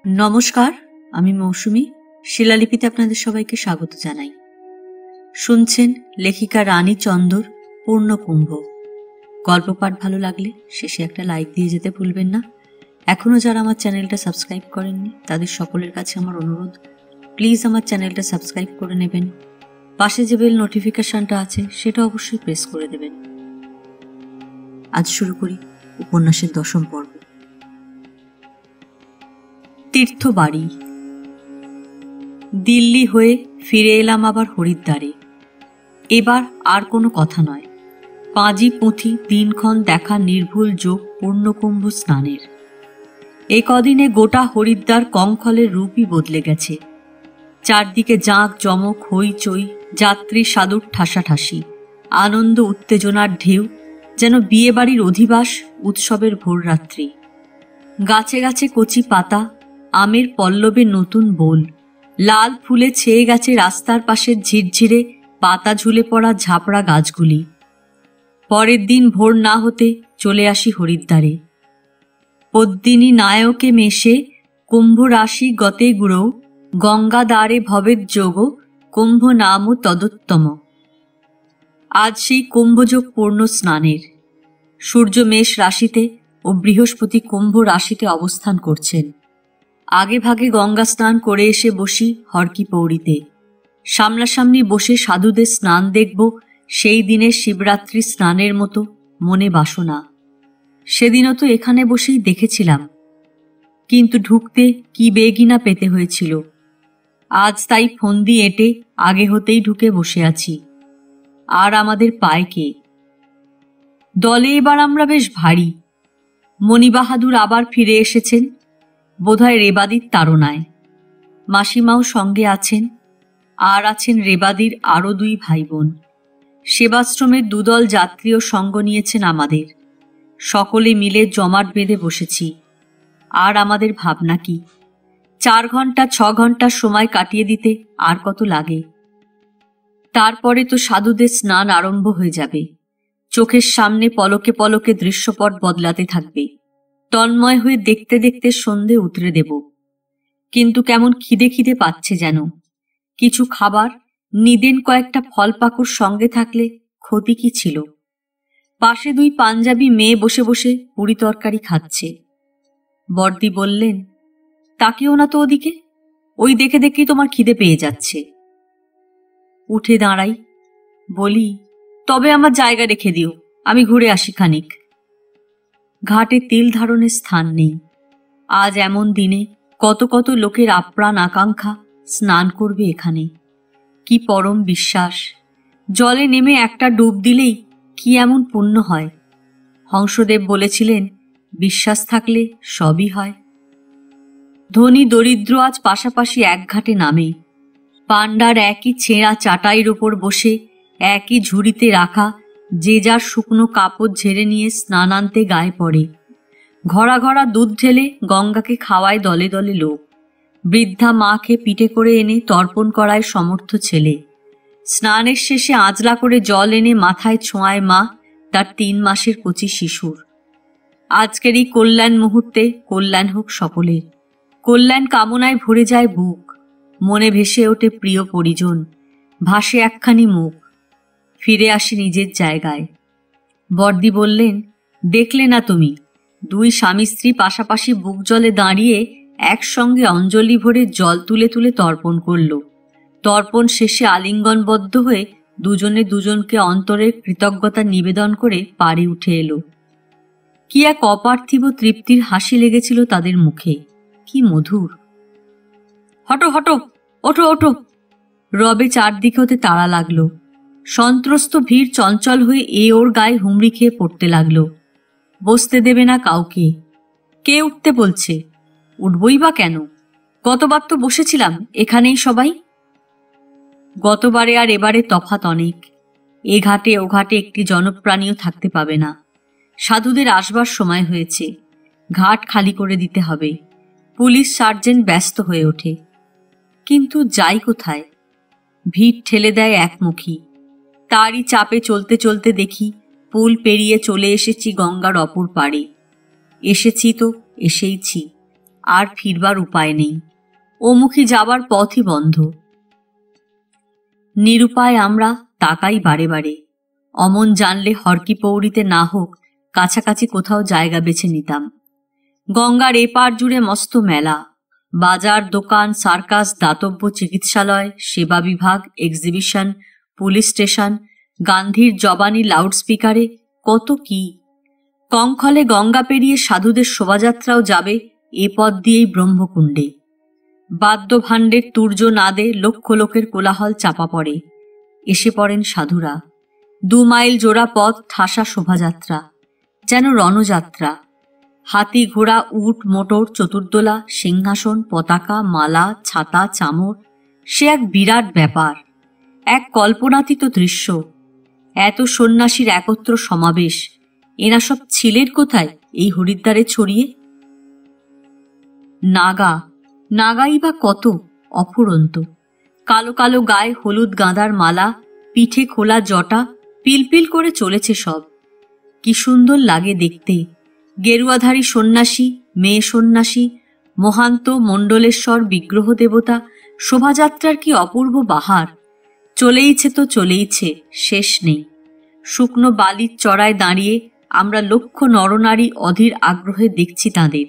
নমস্কার, আমি মৌসুমী। শিলালিপিতে আপনাদের সবাইকে স্বাগত জানাই। শুনছেন লেখিকা রানী চন্দর পূর্ণকুম্ভ। গল্প পাঠ ভালো লাগলে শেষে একটা লাইক দিয়ে যেতে ভুলবেন না। এখনও যারা আমার চ্যানেলটা সাবস্ক্রাইব করেননি তাদের সকলের কাছে আমার অনুরোধ, প্লিজ আমার চ্যানেলটা সাবস্ক্রাইব করে নেবেন। পাশে যে বেল নোটিফিকেশনটা আছে সেটা অবশ্যই প্রেস করে দেবেন। আজ শুরু করি উপন্যাসের 10ম পর্ব, তীর্থবাড়ি। দিল্লি হয়ে ফিরে এলাম আবার হরিদ্বারে। এবার আর কোনো কথা নয়, পাঁজি পুঁথি দিনক্ষণ দেখা নির্ভুল যোগ পূর্ণকুম্ভ স্নানের। এ কদিনে গোটা হরিদ্বার কঙ্খলের রূপই বদলে গেছে। চারদিকে জাঁক জমক হইচই, যাত্রী সাধুর ঠাসাঠাসি, আনন্দ উত্তেজনার ঢেউ, যেন বিয়ে বাড়ির অধিবাস, উৎসবের ভোররাত্রি। গাছে গাছে কচি পাতা, আমের পল্লবে নতুন বোল, লাল ফুলে ছেয়ে গেছে রাস্তার পাশের ঝিরঝিরে পাতা ঝুলে পড়া ঝাপড়া গাছগুলি। পরের দিন ভোর না হতে চলে আসি হরিদ্বারে। পদ্মিনী নায়কে মেশে কুম্ভ রাশি গতে গুরৌ, গঙ্গা দ্বারে ভবের যোগ, কুম্ভ নাম তদোত্তম। আজ সেই কুম্ভযোগ পূর্ণ স্নানের। সূর্য মেষ রাশিতে ও বৃহস্পতি কুম্ভ রাশিতে অবস্থান করছেন। আগে ভাগে গঙ্গা স্নান করে এসে বসি হরকি পৌড়িতে। সামনাসামনি বসে সাধুদের স্নান দেখব, সেই দিনের শিবরাত্রি স্নানের মতো মনে বাসনা। সেদিনও তো এখানে বসেই দেখেছিলাম, কিন্তু ঢুকতে কি বেগিনা পেতে হয়েছিল। আজ তাই ফন্দি এঁটে আগে হতেই ঢুকে বসে আছি। আর আমাদের পায় কে? দলে এবার আমরা বেশ ভারী। মণিবাহাদুর আবার ফিরে এসেছেন, বোধহয় রেবাদির তাড়নায়। মাসিমাও সঙ্গে আছেন, আর আছেন রেবাদির আরও 2 ভাই বোন। সেবাশ্রমের দুদল যাত্রীও সঙ্গ নিয়েছেন আমাদের। সকলে মিলে জমাট বেঁধে বসেছি। আর আমাদের ভাবনা কি? 4 ঘন্টা 6 ঘন্টার সময় কাটিয়ে দিতে আর কত লাগে? তারপরে তো সাধুদের স্নান আরম্ভ হয়ে যাবে। চোখের সামনে পলকে পলকে দৃশ্যপট বদলাতে থাকবে। তন্ময় হয়ে দেখতে দেখতে সন্ধে উতরে দেব। কিন্তু কেমন খিদে খিদে পাচ্ছে যেন। কিছু খাবার, নিদেন কয়েকটা ফল পাকুড় সঙ্গে থাকলে ক্ষতি কি ছিল? পাশে 2 পাঞ্জাবি মেয়ে বসে বসে পুরি তরকারি খাচ্ছে। বর্দি বললেন, তাকিও না তো ওদিকে, ওই দেখে দেখেই তোমার খিদে পেয়ে যাচ্ছে। উঠে দাঁড়াই, বলি, তবে আমার জায়গা রেখে দিও, আমি ঘুরে আসি খানিক। ঘাটে তিল ধারণের স্থান নেই। আজ এমন দিনে কত কত লোকের আপ্রাণ আকাঙ্ক্ষা স্নান করবে এখানে। কি পরম বিশ্বাস! জলে নেমে একটা ডুব দিলেই কি এমন পুণ্য হয়। হংসদেব বলেছিলেন, বিশ্বাস থাকলে সবই হয়। ধনী দরিদ্র আজ পাশাপাশি এক ঘাটে নামে। পাণ্ডার একই ছেঁড়া চাটাইয়ের ওপর বসে একই ঝুড়িতে রাখা যে যার শুকনো কাপড় ঝেড়ে নিয়ে স্নানান্তে গায়ে পড়ে। ঘরা ঘরা দুধ ঢেলে গঙ্গাকে খাওয়ায় দলে দলে লোক। বৃদ্ধা মাকে পিঠে করে এনে তর্পণ করায় সমর্থ ছেলে। স্নানের শেষে আঁচলা করে জল এনে মাথায় ছোঁয়ায় মা তার 3 মাসের কচি শিশুর। আজকের এই কল্যাণ মুহূর্তে কল্যাণ হোক সকলের। কল্যাণ কামনায় ভরে যায় বুক। মনে ভেসে ওঠে প্রিয় পরিজন, ভাসে একখানি মুখ। ফিরে আসি নিজের জায়গায়। বর্দি বললেন, দেখলে না তুমি, 2 স্বামী স্ত্রী পাশাপাশি বুক জলে দাঁড়িয়ে একসঙ্গে অঞ্জলি ভরে জল তুলে তুলে তর্পণ করল। তর্পণ শেষে আলিঙ্গনবদ্ধ হয়ে দুজনে দুজনকে অন্তরের কৃতজ্ঞতা নিবেদন করে পাড়ে উঠে এলো। কি এক অপার্থিব তৃপ্তির হাসি লেগেছিল তাদের মুখে, কি মধুর! হটো হটো, ওঠো ওঠো! রবে চারদিকে হতে তাড়া লাগলো। সন্ত্রস্ত ভিড় চঞ্চল হয়ে এ ওর গায়ে হুমড়ি খেয়ে পড়তে লাগলো। বসতে দেবে না কাউকে। কে উঠতে বলছে? উঠবই বা কেন? গতবার তো বসেছিলাম এখানেই সবাই। গতবারে আর এবারে তফাৎ অনেক। এ ঘাটে ও ঘাটে একটি জনপ্রাণীও থাকতে পাবে না। সাধুদের আসবার সময় হয়েছে, ঘাট খালি করে দিতে হবে। পুলিশ সার্জেন্ট ব্যস্ত হয়ে ওঠে। কিন্তু যাই কোথায়? ভিড় ঠেলে দেয় একমুখী। তারই চাপে চলতে চলতে দেখি পুল পেরিয়ে চলে এসেছি গঙ্গার অপর পাড়ে। এসেছি তো এসেইছি, আর ফিরবার উপায় নেই, ওমুখী যাবার পথই বন্ধ। নিরুপায় আমরা তাকাই বারে বারে। অমন জানলে হরকি পৌরিতে না হোক কাছাকাছি কোথাও জায়গা বেছে নিতাম। গঙ্গার এপার জুড়ে মস্ত মেলা, বাজার, দোকান, সার্কাস, দাতব্য চিকিৎসালয়, সেবা বিভাগ, এক্সিবিশন, পুলিশ স্টেশন, গান্ধীর জবানি লাউডস্পিকারে কত কি। কঙ্খলে গঙ্গা পেরিয়ে সাধুদের শোভাযাত্রাও যাবে এ পথ দিয়েই ব্রহ্মকুণ্ডে। বাদ্যভাণ্ডের তুর্য নাদে লক্ষ লোকের কোলাহল চাপা পড়ে। এসে পড়েন সাধুরা। 2 মাইল জোড়া পথ ঠাসা শোভাযাত্রা, যেন রণযাত্রা। হাতি, ঘোড়া, উট, মোটর, চতুর্দোলা, সিংহাসন, পতাকা, মালা, ছাতা, চামর, সে এক বিরাট ব্যাপার, এক কল্পনাতীত দৃশ্য। এত সন্ন্যাসীর একত্র সমাবেশ, এরা সব ছিলেন কোথায় এই হরিদ্বারে ছড়িয়ে? নাগাই বা কত অফুরন্ত। কালো কালো গায়ে হলুদ গাঁদার মালা, পিঠে খোলা জটা, পিলপিল করে চলেছে সব। কি সুন্দর লাগে দেখতে। গেরুয়াধারী সন্ন্যাসী, মেয়ে সন্ন্যাসী, মহান্ত মণ্ডলেশ্বর বিগ্রহ দেবতা, শোভাযাত্রার কি অপূর্ব বাহার। চলেইছে তো চলেইছে, শেষ নেই। শুকনো বালির চড়ায় দাঁড়িয়ে আমরা লক্ষ নরনারী অধীর আগ্রহে দেখছি তাঁদের।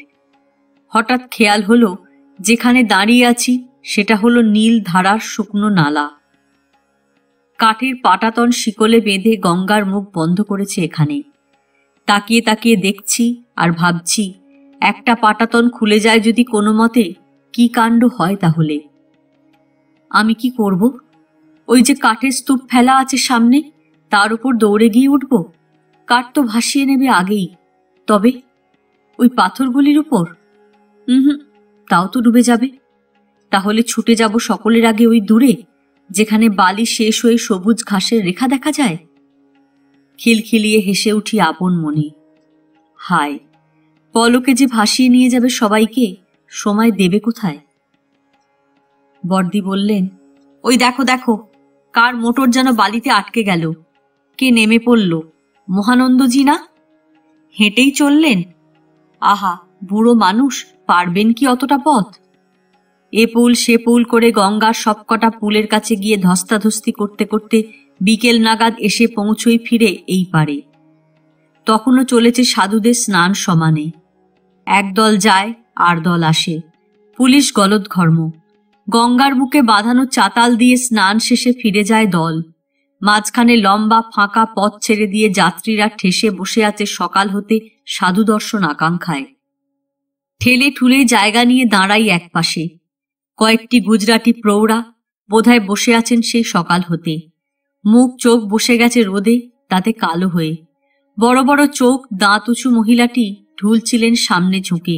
হঠাৎ খেয়াল হলো, যেখানে দাঁড়িয়ে আছি সেটা হলো নীল ধারার শুকনো নালা। কাঠের পাটাতন শিকলে বেঁধে গঙ্গার মুখ বন্ধ করেছে এখানে। তাকিয়ে তাকিয়ে দেখছি আর ভাবছি, একটা পাটাতন খুলে যায় যদি কোনো মতে, কি কাণ্ড হয় তাহলে। আমি কি করব? ওই যে কাঠের স্তূপ ফেলা আছে সামনে, তার উপর দৌড়ে গিয়ে উঠব? কাঠ তো ভাসিয়ে নেবে আগেই। তবে ওই পাথরগুলির উপর? তাও তো ডুবে যাবে। তাহলে ছুটে যাব সকলের আগে ওই দূরে, যেখানে বালি শেষ হয়ে সবুজ ঘাসের রেখা দেখা যায়। খিলখিলিয়ে হেসে উঠি আপন মনে। হায়, পলকে যে ভাসিয়ে নিয়ে যাবে সবাইকে, সময় দেবে কোথায়? বর্দি বললেন, ওই দেখো দেখো, কার মোটর যেন বালিতে আটকে গেল। কে নেমে পড়ল? মহানন্দজি না? হেঁটেই চললেন? আহা, বুড়ো মানুষ, পারবেন কি অতটা পথ? এ পুল সে পুল করে গঙ্গার সবকটা পুলের কাছে গিয়ে ধস্তাধস্তি করতে করতে বিকেল নাগাদ এসে পৌঁছই ফিরে এই পারে। তখনও চলেছে সাধুদের স্নান সমানে। একদল যায় আর দল আসে। পুলিশ গলদঘর্ম। গঙ্গার বুকে বাঁধানো চাতাল দিয়ে স্নান শেষে ফিরে যায় দল। মাঝখানে লম্বা ফাঁকা পথ ছেড়ে দিয়ে যাত্রীরা ঠেসে বসে আছে সকাল হতে সাধু দর্শন আকাঙ্ক্ষায়। ঠেলে ঠুলে জায়গা নিয়ে দাঁড়াই একপাশে। কয়েকটি গুজরাটি প্রৌঢ়া বোধহয় বসে আছেন সেই সকাল হতে। মুখ চোখ বসে গেছে রোদে, তাতে কালো হয়ে। বড় বড় চোখ, দাঁত উঁচু মহিলাটি ঢুলছিলেন সামনে ঝুঁকে।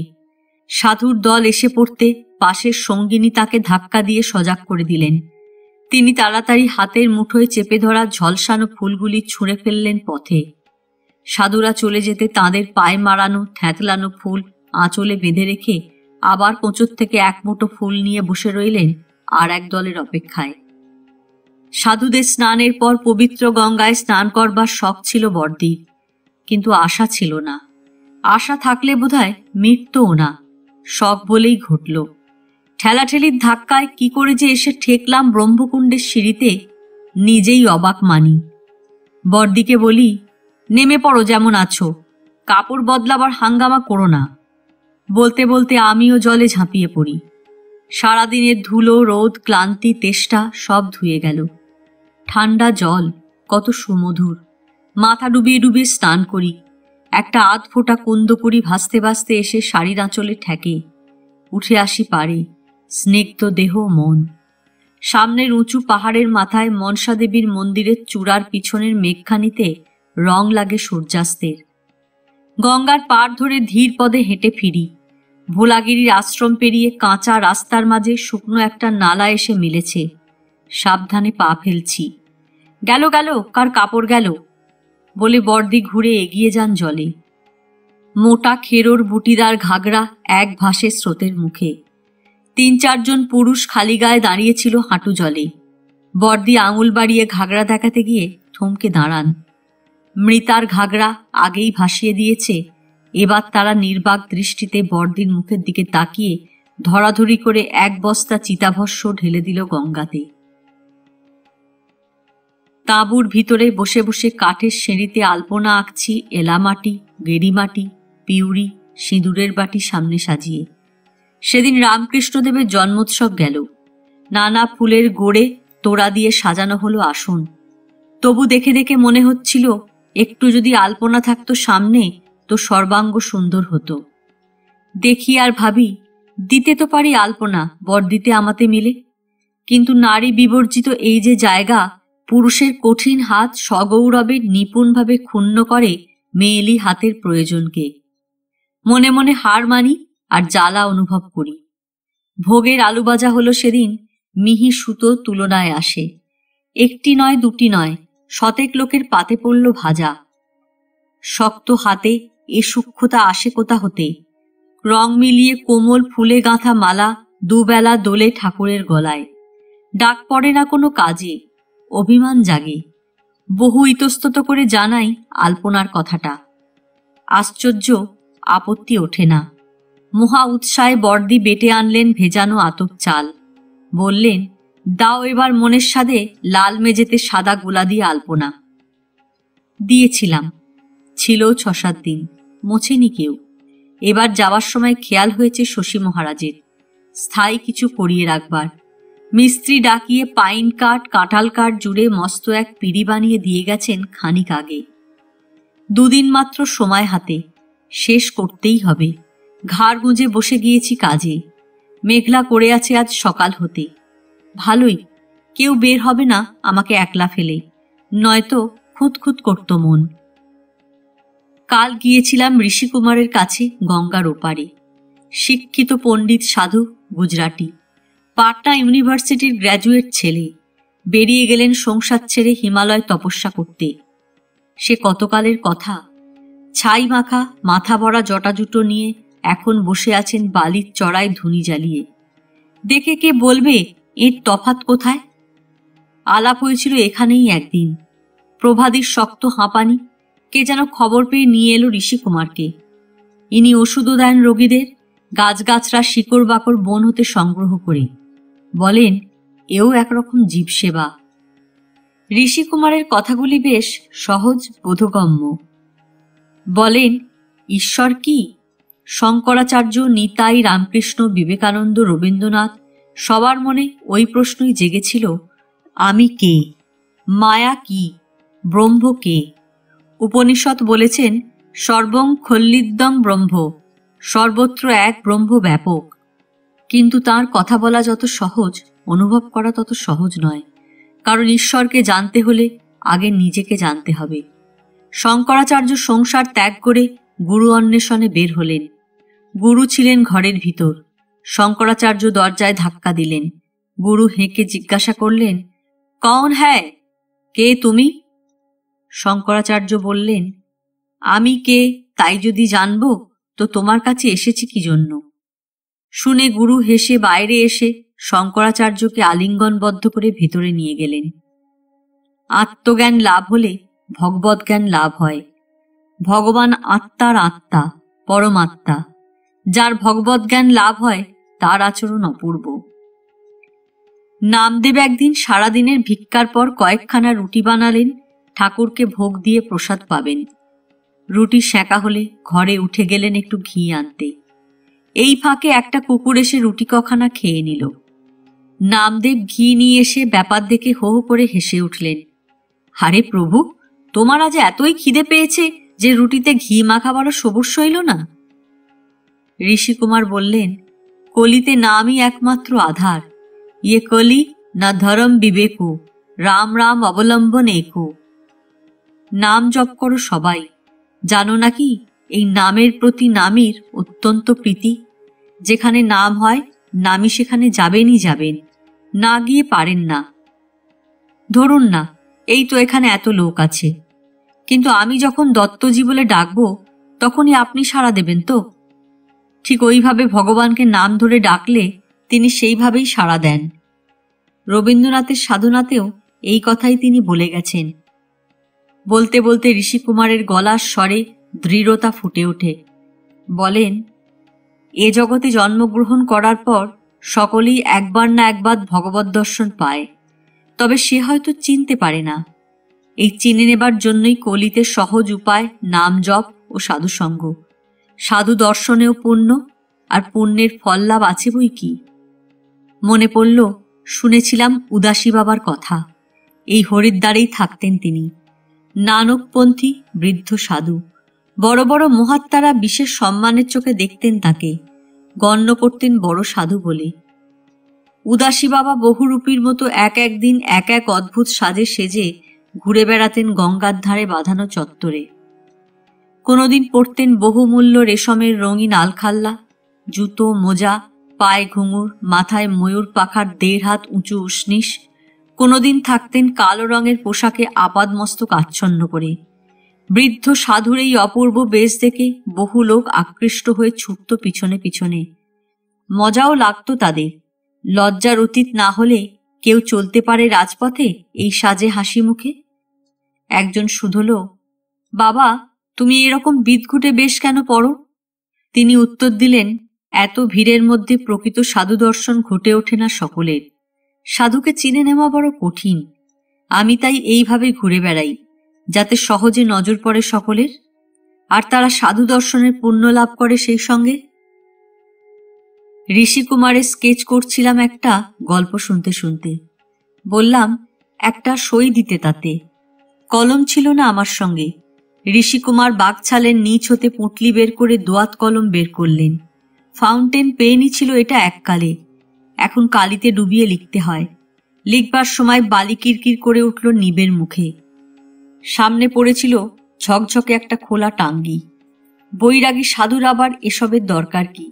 সাধুর দল এসে পড়তে পাশের সঙ্গিনী তাকে ধাক্কা দিয়ে সজাগ করে দিলেন। তিনি তাড়াতাড়ি হাতের মুঠোয় চেপে ধরা ঝলসানো ফুলগুলি ছুঁড়ে ফেললেন পথে। সাধুরা চলে যেতে তাঁদের পায়ে মারানো থ্যাতলানো ফুল আঁচলে বেঁধে রেখে আবার কোঁচর থেকে এক মুঠো ফুল নিয়ে বসে রইলেন আর এক দলের অপেক্ষায়। সাধুদের স্নানের পর পবিত্র গঙ্গায় স্নান করবার শখ ছিল বর্দির, কিন্তু আশা ছিল না। আশা থাকলে বোধহয় মিটতও না। শখ বলেই ঘটল। ঠেলাঠেলির ধাক্কায় কি করে যে এসে ঠেকলাম ব্রহ্মকুণ্ডের সিঁড়িতে, নিজেই অবাক মানি। বর্দিকে বলি, নেমে পড়ো যেমন আছো, কাপড় বদলাবার হাঙ্গামা করো না। বলতে বলতে আমিও জলে ঝাঁপিয়ে পড়ি। সারাদিনের ধুলো, রোদ, ক্লান্তি, তেষ্টা সব ধুয়ে গেল। ঠান্ডা জল, কত সুমধুর। মাথা ডুবিয়ে ডুবিয়ে স্নান করি। একটা আধ ফোঁটা কুন্দপুরি ভাসতে ভাসতে এসে শাড়ির আঁচলে ঠেকে। উঠে আসি পারে, স্নিগ্ধ দেহ মন। সামনের উঁচু পাহাড়ের মাথায় মনসা দেবীর মন্দিরের চূড়ার পিছনের মেঘখানিতে রং লাগে সূর্যাস্তের। গঙ্গার পাড় ধরে ধীর পদে হেঁটে ফিরি। ভোলাগিরির আশ্রম পেরিয়ে কাঁচা রাস্তার মাঝে শুকনো একটা নালা এসে মিলেছে। সাবধানে পা ফেলছি। গেল গেল, কার কাপড় গেল বলে বর্দি ঘুরে এগিয়ে যান জলে। মোটা খেরোর বুটিদার ঘাগরা এক ভাসে স্রোতের মুখে। 3-4 জন পুরুষ খালি গায়ে দাঁড়িয়েছিল হাঁটু জলে। বর্দি আঙুল বাড়িয়ে ঘাগরা দেখাতে গিয়ে থমকে দাঁড়ান। মৃতার ঘাগরা আগেই ভাসিয়ে দিয়েছে, এবার তারা নির্বাক দৃষ্টিতে বড়দির মুখের দিকে তাকিয়ে ধরাধরি করে এক বস্তা চিতাভস্য ঢেলে দিল গঙ্গাতে। তাঁবুর ভিতরে বসে বসে কাঠের সিঁড়িতে আলপনা আঁকছি এলামাটি, গেরিমাটি, পিউরি, সিঁদুরের বাটি সামনে সাজিয়ে। সেদিন রামকৃষ্ণদেবের জন্মোৎসব গেল। নানা ফুলের গোড়ে তোড়া দিয়ে সাজানো হলো আসন। তবু দেখে দেখে মনে হচ্ছিল একটু যদি আলপনা থাকতো সামনে তো সর্বাঙ্গ সুন্দর হতো। দেখি আর ভাবি, দিতে তো পারি আলপনা বড়দিতে আমাতে মিলে, কিন্তু নারী বিবর্জিত এই যে জায়গা, পুরুষের কঠিন হাত সগৌরবে নিপুণভাবে ক্ষুণ্ণ করে মেয়েলি হাতের প্রয়োজনকে। মনে মনে হার মানি আর জ্বালা অনুভব করি। ভোগের আলু ভাজা হলো সেদিন, মিহি সুতো তুলনায় আসে। একটি নয়, দুটি নয়, শতেক লোকের পাতে পড়ল ভাজা। শক্ত হাতে এ সূক্ষ্মতা আসে কোথা হতে? রং মিলিয়ে কোমল ফুলে গাঁথা মালা দুবেলা দোলে ঠাকুরের গলায়। ডাক পড়ে না কোনো কাজে, অভিমান জাগে। বহু ইতস্তত করে জানাই আলপনার কথাটা। আশ্চর্য, আপত্তি ওঠে না। মহা উৎসাহে বড়দি বেটে আনলেন ভেজানো আতপ চাল। বললেন, দাও এবার মনের স্বাদে লাল মেঝেতে সাদা গোলা দিয়ে আলপনা। দিয়েছিলাম, ছিল ৬-৭ দিন, মোছেনি কেউ। এবার যাওয়ার সময় খেয়াল হয়েছে শশী মহারাজের স্থায়ী কিছু করিয়ে রাখবার। মিস্ত্রি ডাকিয়ে পাইন কাঠ, কাঁঠাল কাঠ জুড়ে মস্ত এক পিঁড়ি বানিয়ে দিয়ে গেছেন খানিক আগে। 2 দিন মাত্র সময় হাতে, শেষ করতেই হবে। ঘাড় গুঁজে বসে গিয়েছি কাজে। মেঘলা করে আছে আজ সকাল হতে। ভালোই, কেউ বের হবে না আমাকে একলা ফেলে, নয়তো খুঁতখুত করত মন। কাল গিয়েছিলাম ঋষিকুমারের কাছে গঙ্গার ওপারে। শিক্ষিত পণ্ডিত সাধু, গুজরাটি, পাটনা ইউনিভার্সিটির গ্র্যাজুয়েট ছেলে। বেরিয়ে গেলেন সংসার ছেড়ে হিমালয় তপস্যা করতে। সে কতকালের কথা। ছাই মাখা মাথা ভরা জটাজুটো নিয়ে এখন বসে আছেন বালির চড়ায় ধুনি জ্বালিয়ে। দেখে কে বলবে এর তফাৎ কোথায়? আলাপ হয়েছিল এখানেই একদিন। প্রভাদীর শক্ত হাঁপানি, কে যেন খবর পেয়ে নিয়ে এলো ঋষিকুমারকে। ইনি ওষুধও দেন রোগীদের, গাছগাছরা শিকড় বাকড় বন হতে সংগ্রহ করে। বলেন, এও একরকম জীবসেবা। ঋষিকুমারের কথাগুলি বেশ সহজ বোধগম্য। বলেন, ঈশ্বর কি? শঙ্করাচার্য, নিতাই, রামকৃষ্ণ, বিবেকানন্দ, রবীন্দ্রনাথ সবার মনে ওই প্রশ্নই জেগেছিল, আমি কে? মায়া কি? ব্রহ্ম কে? উপনিষদ বলেছেন, সর্বং খল্লিদং ব্রহ্ম, সর্বত্র এক ব্রহ্ম ব্যাপক। কিন্তু তার কথা বলা যত সহজ, অনুভব করা তত সহজ নয়। কারণ ঈশ্বরকে জানতে হলে আগে নিজেকে জানতে হবে। শঙ্করাচার্য সংসার ত্যাগ করে গুরু অন্বেষণে বের হলেন। গুরু ছিলেন ঘরের ভিতর। শঙ্করাচার্য দরজায় ধাক্কা দিলেন। গুরু হেঁকে জিজ্ঞাসা করলেন, কৌন হ্যায়? কে তুমি? শঙ্করাচার্য বললেন, আমি কে তাই যদি জানব তো তোমার কাছে এসেছি কি জন্য? শুনে গুরু হেসে বাইরে এসে শঙ্করাচার্যকে আলিঙ্গনবদ্ধ করে ভেতরে নিয়ে গেলেন। আত্মজ্ঞান লাভ হলে ভগবৎ জ্ঞান লাভ হয়। ভগবান আত্মার আত্মা, পরমাত্মা। যার ভগবৎ জ্ঞান লাভ হয় তার আচরণ অপূর্ব। নামদেব একদিন সারাদিনের ভিক্ষার পর কয়েকখানা রুটি বানালেন, ঠাকুরকে ভোগ দিয়ে প্রসাদ পাবেন। রুটি সেঁকা হলে ঘরে উঠে গেলেন একটু ঘি আনতে। এই ফাঁকে একটা কুকুর এসে রুটি কখানা খেয়ে নিল। নামদেব ঘি নিয়ে এসে ব্যাপার দেখে হো হো করে হেসে উঠলেন। আরে প্রভু, তোমার আজ এতই খিদে পেয়েছে যে রুটিতে ঘি মাখা বড় সবুজ হইল না? ঋষিকুমার বললেন, কলিতে নামই একমাত্র আধার। ইয়ে কলি না ধরম বিবেকু, রাম রাম অবলম্বন একু। নাম জপ করো সবাই। জানো নাকি এই নামের প্রতি নামীর অত্যন্ত প্রীতি। যেখানে নাম হয় নামী সেখানে যাবেনই যাবেন, না গিয়ে পারেন না। ধরুন না, এই তো এখানে এত লোক আছে, কিন্তু আমি যখন দত্তজি বলে ডাকবো তখনই আপনি সাড়া দেবেন তো? ঠিক ওইভাবে ভগবানকে নাম ধরে ডাকলে তিনি সেইভাবেই সাড়া দেন। রবীন্দ্রনাথের সাধনাতেও এই কথাই তিনি বলে গেছেন। বলতে বলতে ঋষিকুমারের গলার স্বরে দৃঢ়তা ফুটে ওঠে। বলেন, এ জগতে জন্মগ্রহণ করার পর সকলেই একবার না একবার ভগবৎ দর্শন পায়, তবে সে হয়তো চিনতে পারে না। এই চিনে নেবার জন্যই কলিতে সহজ উপায় নাম জপ ও সাধুসঙ্গ। সাধু দর্শনেও পুণ্য, আর পুণ্যের ফল লাভ আছে বই কি। মনে পড়ল, শুনেছিলাম উদাসী বাবার কথা। এই হরিদ্বারেই থাকতেন তিনি। নানকপন্থী বৃদ্ধ সাধু। বড় বড় মহাত্মারা বিশেষ সম্মানের চোখে দেখতেন তাকে, গণ্য করতেন বড় সাধু বলে। উদাসী বাবা বহুরূপীর মতো এক একদিন এক এক অদ্ভুত সাজে সেজে ঘুরে বেড়াতেন গঙ্গার ধারে বাঁধানো চত্বরে। কোনোদিন পরতেন বহুমূল্য রেশমের রঙিন আলখাল্লা, জুতো মোজা, পায়ে ঘুঙুর, মাথায় ময়ূর পাখার 1.5 হাত উঁচু উষ্ণিস। কোনোদিন থাকতেন কালো রঙের পোশাকে আপাদমস্তক আচ্ছন্ন করে। বৃদ্ধ সাধুর এই অপূর্ব বেশ দেখে বহু লোক আকৃষ্ট হয়ে ছুটত পিছনে পিছনে। মজাও লাগত তাদের। লজ্জার অতীত না হলে কেউ চলতে পারে রাজপথে এই সাজে হাসি মুখে? একজন শুধল, বাবা, তুমি এরকম বিদঘুটে বেশ কেন পড়ো? তিনি উত্তর দিলেন, এত ভিড়ের মধ্যে প্রকৃত সাধু দর্শন ঘটে ওঠে না সকলের। সাধুকে চিনে নেওয়া বড় কঠিন। আমি তাই এইভাবে ঘুরে বেড়াই, যাতে সহজে নজর পড়ে সকলের, আর তারা সাধু দর্শনের পুণ্য লাভ করে। সেই সঙ্গে ঋষিকুমারের স্কেচ করছিলাম একটা গল্প শুনতে শুনতে। বললাম, একটা সই দিতে তাতে। কলম ছিল না আমার সঙ্গে। ঋষিকুমার বাঘছালের নিচ হতে পুঁটলি বের করে দোয়াত কলম বের করলেন। ফাউন্টেন পেনই ছিল এটা এককালে, এখন কালিতে ডুবিয়ে লিখতে হয়। লিখবার সময় বালি কিরকির করে উঠল নিবের মুখে। সামনে পড়েছিল ঝকঝকে একটা খোলা টাঙ্গি। বৈরাগী সাধুর আবার এসবের দরকার কি?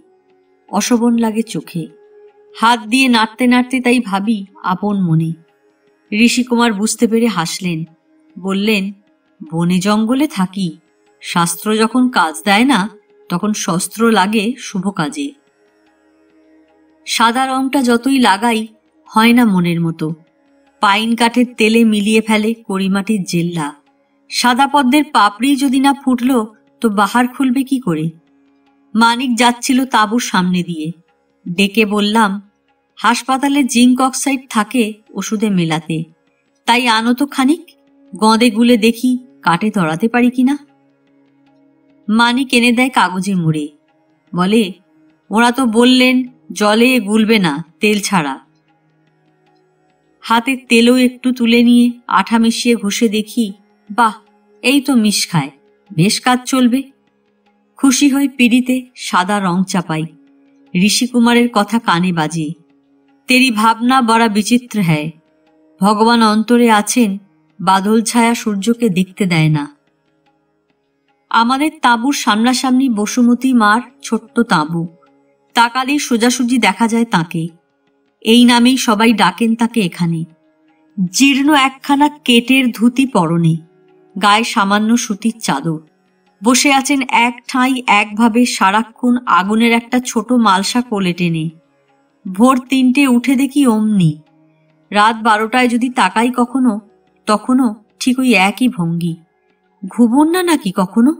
অশোভন লাগে চোখে। হাত দিয়ে নাড়তে নাড়তে তাই ভাবি আপন মনে। ঋষিকুমার বুঝতে পেরে হাসলেন, বললেন, বনে জঙ্গলে থাকি, শাস্ত্র যখন কাজ দেয় না তখন শস্ত্র লাগে শুভ কাজে। সাদা রংটা যতই লাগাই হয় না মনের মতো। পাইন কাঠের তেলে মিলিয়ে ফেলে কড়িমাটির জেল্লা। সাদা পদ্মের পাপড়ি যদি না ফুটল তো বাহার খুলবে কি করে? মানিক যাচ্ছিল তাঁবুর সামনে দিয়ে। ডেকে বললাম, হাসপাতালে জিঙ্ক অক্সাইড থাকে ওষুধে মেলাতে, তাই আনো তো খানিক, গঁদে গুলে দেখি কাটে ধরাতে পারি কিনা। মানিক এনে দেয় কাগজে মুড়ে। বলে, ওরা তো বললেন জলে গুলবে না, তেল ছাড়া। হাতে তেলও একটু তুলে নিয়ে আঠা মিশিয়ে ঘষে দেখি, বাহ, এই তো মিশ খায়, বেশ কাজ চলবে। খুশি হয়ে পিড়িতে সাদা রং চাপাই। ঋষিকুমারের কথা কানে বাজে, তেরি ভাবনা বড়া বিচিত্র হ্যায়। ভগবান অন্তরে আছেন, বাদল ছায়া সূর্যকে দেখতে দেয় না। আমাদের তাঁবুর সামনাসামনি বসুমতী মার ছোট্ট তাঁবু। তাকালেই সোজাসুজি দেখা যায় তাকে। এই নামেই সবাই ডাকেন তাকে এখানে। জীর্ণ একখানা কেটের ধুতি পরনে, গায়ে সামান্য সুতির চাদর। বসে আছেন এক ঠাঁই একভাবে সারাক্ষণ আগুনের একটা ছোট মালসা কোলে টেনে। ভোর 3টে উঠে দেখি অমনি। রাত 12টায় যদি তাকাই কখনো, তখনও ঠিক ওই একই ভঙ্গি। ঘুমন না নাকি কখনো?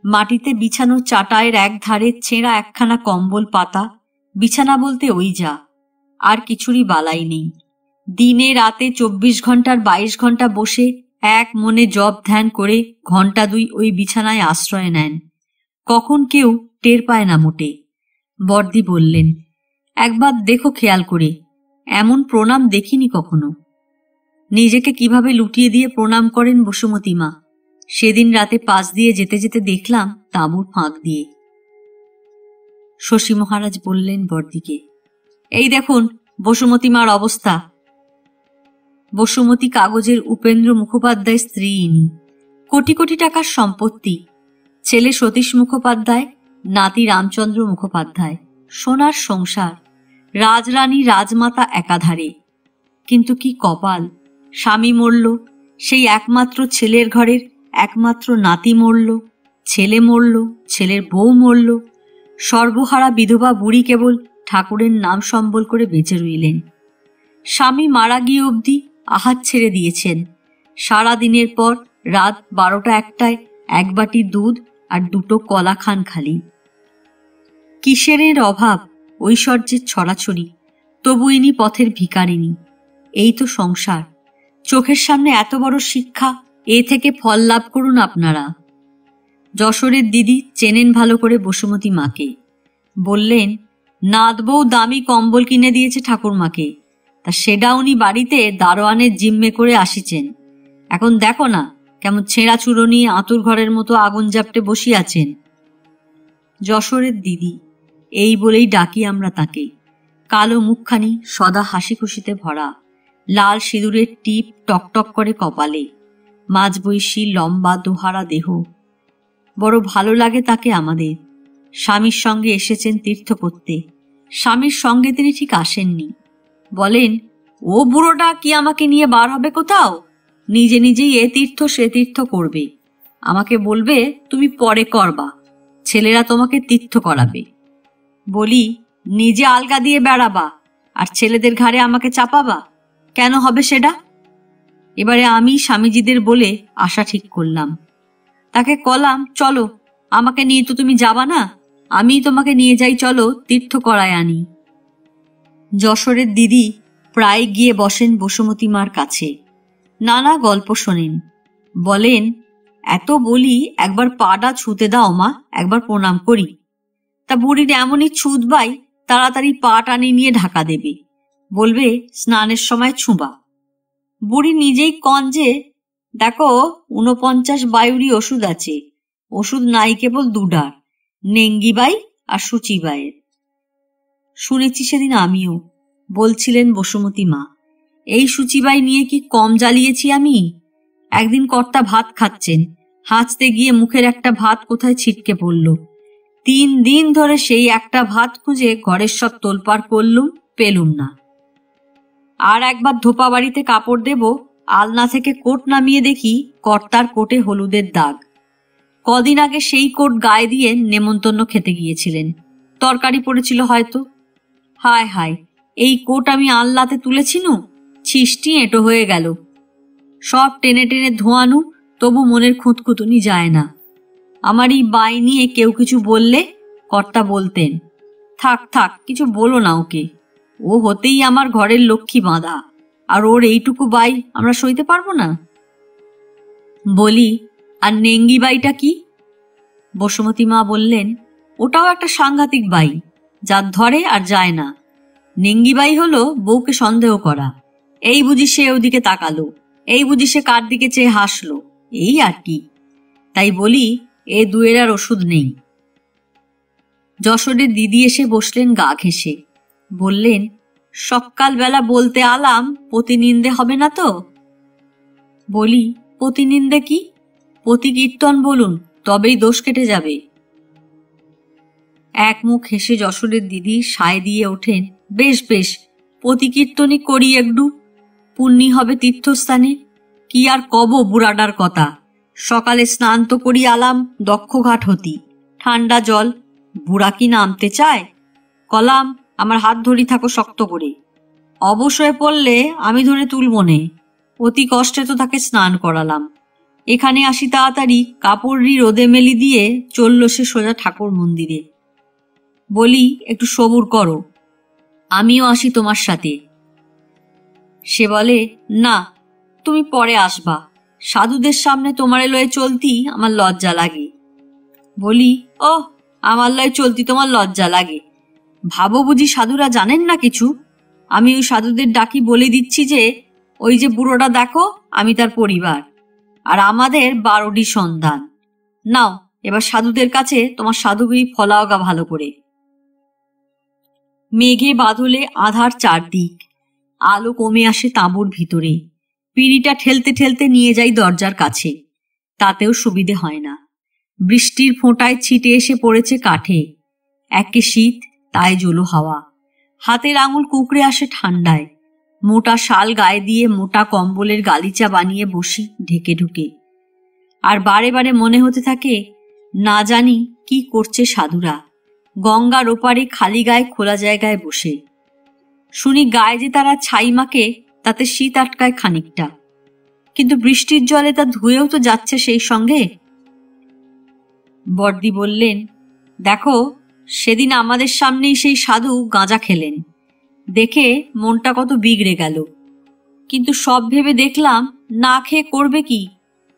মাটিতে বিছানো চাটায়ের এক ধারে ছেঁড়া একখানা কম্বল পাতা। বিছানা বলতে ওই যা, আর কিছুরই বালাই নেই। দিনে রাতে 24 ঘন্টার 22 ঘন্টা বসে এক মনে জপ ধ্যান করে ঘণ্টা 2 ওই বিছানায় আশ্রয় নেন। কখন কেউ টের পায় না মোটে। বর্দি বললেন, একবার দেখো খেয়াল করে, এমন প্রণাম দেখিনি কখনো। নিজেকে কিভাবে লুটিয়ে দিয়ে প্রণাম করেন বসুমতী মা, সেদিন রাতে পাশ দিয়ে যেতে যেতে দেখলাম তাঁবুর ফাঁক দিয়ে। শশী মহারাজ বললেন বর্দিকে, এই দেখুন বসুমতী মার অবস্থা। বসুমতী কাগজের উপেন্দ্র মুখোপাধ্যায় স্ত্রী ইনি। কোটি কোটি টাকার সম্পত্তি। ছেলে সতীশ মুখোপাধ্যায়, নাতি রামচন্দ্র মুখোপাধ্যায়। সোনার সংসার। রাজরানী রাজমাতা একাধারে। কিন্তু কি কপাল! স্বামী মরল, সেই একমাত্র ছেলের ঘরের একমাত্র নাতি মরল, ছেলে মরল, ছেলের বউ মরল। সর্বহারা বিধবা বুড়ি কেবল ঠাকুরের নাম সম্বল করে বেঁচে রইলেন। স্বামী মারা গিয়ে অবধি আহার ছেড়ে দিয়েছেন। সারা দিনের পর রাত 12টা 1টায় 1 বাটি দুধ আর 2টো কলা খান খালি। কিসের অভাব, ঐশ্বর্যের ছড়াছড়ি, তবু ইনি পথের ভিখারিনী। এই তো সংসার। চোখের সামনে এত বড় শিক্ষা, এ থেকে ফল লাভ করুন আপনারা। যশোরের দিদি চেনেন ভালো করে বসুমতী মাকে। বললেন, নাত বউ দামি কম্বল কিনে দিয়েছে ঠাকুরমাকে, তা সেটা উনি বাড়িতে দারোয়ানের জিম্মে করে আসিছেন। এখন দেখো না কেমন ছেঁড়া চুড়ো নিয়ে আঁতুর ঘরের মতো আগুন জাপটে বসিয়াছেন। যশোরের দিদি, এই বলেই ডাকি আমরা তাকে। কালো মুখখানি সদা হাসি খুশিতে ভরা, লাল সিঁদুরের টিপ টকটক করে কপালে, মাঝবয়সী লম্বা দোহারা দেহ। বড় ভালো লাগে তাকে আমাদের। স্বামীর সঙ্গে এসেছেন তীর্থ করতে। স্বামীর সঙ্গে তিনি ঠিক আসেননি। বলেন, ও বুড়োটা কি আমাকে নিয়ে বার হবে কোথাও? নিজে নিজেই এ তীর্থ সে তীর্থ করবে। আমাকে বলবে তুমি পরে করবা, ছেলেরা তোমাকে তীর্থ করাবে। বলি, নিজে আলগা দিয়ে বেড়াবা আর ছেলেদের ঘাড়ে আমাকে চাপাবা? কেন হবে সেটা? এবারে আমি স্বামীজিদের বলে আশা ঠিক করলাম। তাকে কলাম, চলো, আমাকে নিয়ে তো তুমি যাবা না, আমি তোমাকে নিয়ে যাই, চলো তীর্থ করায় আনি। যশোরের দিদি প্রায় গিয়ে বসেন বসুমতী মার কাছে, নানা গল্প শোনেন। বলেন, এত বলি একবার পাটা ছুঁতে দাও মা, একবার প্রণাম করি। তা বুড়ির এমনই ছুত বাই, তাড়াতাড়ি পা টানি নিয়ে ঢাকা দেবে, বলবে স্নানের সময় ছুঁবা। বুড়ি নিজেই কন যে, দেখো 49 বায়ুরই ওষুধ আছে, ওষুধ নাই কেবল দুডার, নেঙ্গিবাই আর সুচিবাইয়ের। শুনেছি সেদিন আমিও, বলছিলেন বসুমতী মা, এই সুচিবাই নিয়ে কি কম জ্বালিয়েছি আমি। একদিন কর্তা ভাত খাচ্ছেন, হাঁচতে গিয়ে মুখের একটা ভাত কোথায় ছিটকে পড়ল। 3 দিন ধরে সেই একটা ভাত খুঁজে ঘরের সব তোলপাড় করলুম, পেলুম না। আর একবার ধোপা বাড়িতে কাপড় দেব, আলনা থেকে কোট নামিয়ে দেখি কর্তার কোটে হলুদের দাগ। কদিন আগে সেই কোট গায়ে দিয়ে নেমন্তন্ন খেতে গিয়েছিলেন, তরকারি পড়েছিল হয়তো। হায় হায়, এই কোট আমি আলনাতে তুলেছিনু, ছিষ্টি এঁটো হয়ে গেল। সব টেনে টেনে ধোয়ানু, তবু মনের খুঁতখুতুনি যায় না। আমার এই বাই নিয়ে কেউ কিছু বললে কর্তা বলতেন, থাক থাক, কিছু বলো না ওকে, ও হতেই আমার ঘরের লক্ষ্মী বাঁধা, আর ওর এইটুকু বাই আমরা সইতে পারবো না। বলি, আর নেঙ্গি বাইটা কি? বসুমতী মা বললেন, ওটাও একটা সাংঘাতিক বাই, যার ধরে আর যায় না। নেঙ্গি বাই হলো বউকে সন্দেহ করা। এই বুঝি সে ওদিকে তাকালো, এই বুঝি সে কার দিকে চেয়ে হাসলো, এই আর কি। তাই বলি, এ দুয়ের আর ওষুধ নেই। যশোরের দিদি এসে বসলেন গা ঘেঁষে। বললেন, সকালবেলা বলতে আলাম, প্রতিনিন্দে হবে না তো? বলি, প্রতিনিন্দে কি? প্রতি কীর্তন বলুন, তবেই দোষ কেটে যাবে। এক মুখ হেসে যশোরের দিদি সায় দিয়ে ওঠেন, বেশ বেশ, প্রতি কীর্তনই করি একটু, পুণ্যি হবে তীর্থস্থানে। কি আর কব বুড়াডার কথা, সকালে স্নান তো করি আলাম দক্ষঘাট হতি, ঠান্ডা জল, বুড়া কি নামতে চায়? কলাম, আমার হাত ধরি থাকো শক্ত করে, অবশ্যই পড়লে আমি ধরে তুলব নে। অতি কষ্টে তো তাকে স্নান করালাম। এখানে আসি তাড়াতাড়ি, কাপড়ি রোদে মেলি দিয়ে চলল সে সোজা ঠাকুর মন্দিরে। বলি, একটু সবুর করো, আমিও আসি তোমার সাথে। সে বলে, না, তুমি পরে আসবা, সাধুদের সামনে তোমারে লয়ে চলতি আমার লজ্জা লাগে। বলি, ও, আমার লয়ে চলতি তোমার লজ্জা লাগে? ভাবো বুঝি সাধুরা জানেন না কিছু? আমি ওই সাধুদের ডাকি বলে দিচ্ছি যে, ওই যে বুড়োটা দেখো, আমি তার পরিবার, আর আমাদের 12টি সন্তান। নাও, এবার সাধুদের কাছে তোমার সাধুগিরি ফলাওগা ভালো করে। মেঘে বাদলে আধার চারদিক, আলো কমে আসে তাঁবুর ভিতরে। পিঁড়িটা ঠেলতে ঠেলতে নিয়ে যাই দরজার কাছে, তাতেও সুবিধে হয় না। বৃষ্টির ফোঁটায় ছিটে এসে পড়েছে কাঠে, একে শীত, তাই জলো হাওয়া। হাতের আঙুল কুঁকড়ে আসে ঠান্ডায়। মোটা শাল গায়ে দিয়ে মোটা কম্বলের গালিচা বানিয়ে বসি ঢেকে ঢুকে। আর বারে বারে মনে হতে থাকে, না জানি কি করছে সাধুরা, গঙ্গার ওপারে খালি গায়ে খোলা জায়গায় বসে। শুনি গায়ে যে তারা ছাই মাকে, তাতে শীত আটকায় খানিকটা, কিন্তু বৃষ্টির জলে তা ধুয়েও তো যাচ্ছে সেই সঙ্গে। বর্দি বললেন, দেখো, সেদিন আমাদের সামনেই সেই সাধু গাঁজা খেলেন, দেখে মনটা কত বিগড়ে গেল। কিন্তু সব ভেবে দেখলাম, না খেয়ে করবে কি?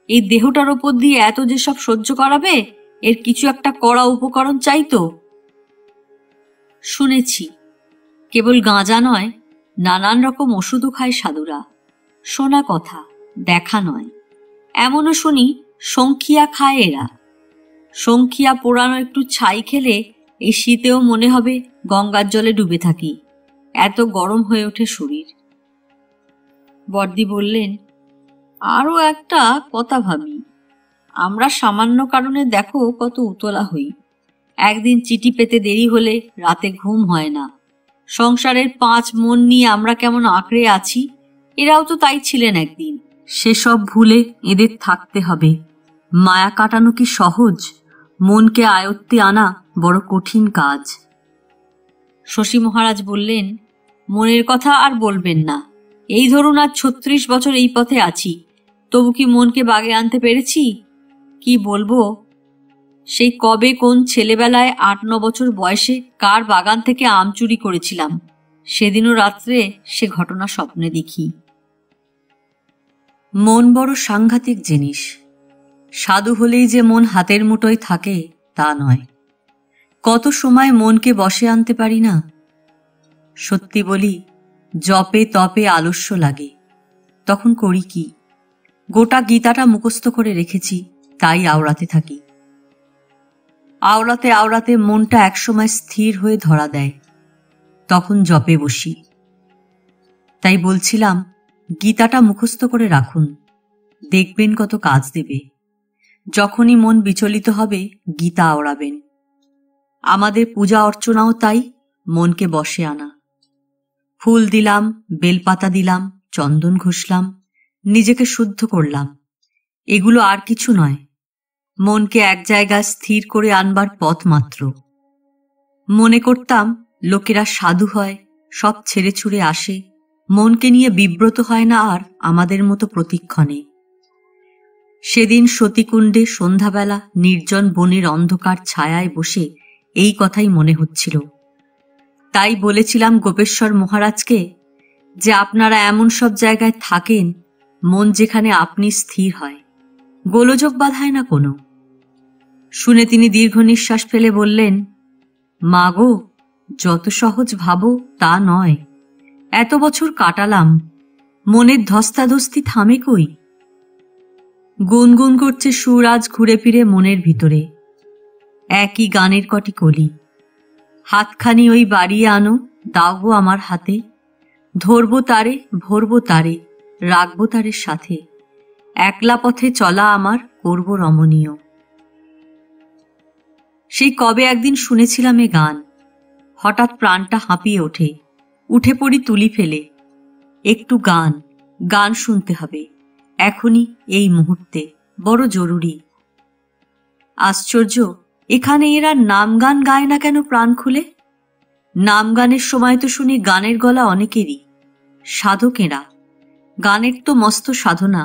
এই দেহটার ওপর দিয়ে এত যেসব সহ্য করাবে, এর কিছু একটা কড়া উপকরণ চাই তো। শুনেছি কেবল গাঁজা নয়, নানান রকম ওষুধও খায় সাধুরা। শোনা কথা, দেখা নয়। এমনও শুনি শঙ্খিয়া খায় এরা। শঙ্খিয়া পোড়ানো একটু ছাই খেলে এই শীতেও মনে হবে গঙ্গার জলে ডুবে থাকি, এত গরম হয়ে ওঠে শরীর। বর্দি বললেন, আরও একটা কথা ভাবি। আমরা সামান্য কারণে দেখো কত উতলা হই। একদিন চিঠি পেতে দেরি হলে রাতে ঘুম হয় না। সংসারের 5 মন নিয়ে আমরা কেমন আঁকড়ে আছি, এরাও তো তাই ছিলেন একদিন। সেসব ভুলে এদের থাকতে হবে। মায়া কাটানো কি সহজ? মনকে আয়ত্তে আনা বড় কঠিন কাজ। শশী মহারাজ বললেন, মনের কথা আর বলবেন না। এই ধরুন আজ 36 বছর এই পথে আছি, তবু কি মনকে বাগে আনতে পেরেছি? কি বলবো, সেই কবে কোন ছেলেবেলায় 8-9 বছর বয়সে কার বাগান থেকে আম চুরি করেছিলাম, সেদিনও রাত্রে সে ঘটনা স্বপ্নে দেখি। মন বড় সাংঘাতিক জিনিস। সাধু হলেই যে মন হাতের মুঠোয় থাকে তা নয়। কত সময় মনকে বশে আনতে পারি না। সত্যি বলি, জপে তপে আলস্য লাগে। তখন করি কি? গোটা গীতাটা মুখস্থ করে রেখেছি, তাই আওড়াতে থাকি। আওড়াতে আওড়াতে মনটা একসময় স্থির হয়ে ধরা দেয়, তখন জপে বসি। তাই বলছিলাম, গীতাটা মুখস্থ করে রাখুন, দেখবেন কত কাজ দেবে। যখনই মন বিচলিত হবে গীতা আওড়াবেন। আমাদের পূজা অর্চনাও তাই, মনকে বশে আনা। ফুল দিলাম, বেলপাতা দিলাম, চন্দন ঘষলাম, নিজেকে শুদ্ধ করলাম। এগুলো আর কিছু নয়, মনকে এক জায়গায় স্থির করে আনবার পথ মাত্র। মনে করতাম লোকেরা সাধু হয়, সব ছেড়ে ছুড়ে আসে, মনকে নিয়ে বিব্রত হয় না আর আমাদের মতো প্রতিক্ষণে। সেদিন সতীকুণ্ডে সন্ধ্যাবেলা নির্জন বনের অন্ধকার ছায়ায় বসে এই কথাই মনে হচ্ছিল। তাই বলেছিলাম গোপেশ্বর মহারাজকে যে আপনারা এমন সব জায়গায় থাকেন, মন যেখানে আপনি স্থির হয়, গোলযোগ বাধায় না কোনো। শুনে তিনি দীর্ঘ নিঃশ্বাস ফেলে বললেন, মা গো, যত সহজ ভাবো তা নয়। এত বছর কাটালাম, মনের ধস্তাধস্তি থামে কই? গুনগুন করছে সুর আজ ঘুরে ফিরে মনের ভিতরে, একই গানের কটি কলি। হাতখানি ওই বাড়িয়ে আনো, দাও গো আমার হাতে, ধরবো তারে, ভরবো তারে, রাখবো তারের সাথে, একলা পথে চলা আমার করব রমণীয়। সেই কবে একদিন শুনেছিলাম এ গান, হঠাৎ প্রাণটা হাঁপিয়ে ওঠে, উঠে পড়ি তুলি ফেলে। একটু গান, গান শুনতে হবে, এখনই, এই মুহূর্তে, বড় জরুরি। আশ্চর্য, এখানে এরা নাম গান গায় না কেন প্রাণ খুলে? নাম গানের সময় তো শুনি গানের গলা অনেকেরই, সাধকেরা। গানের তো মস্ত সাধনা,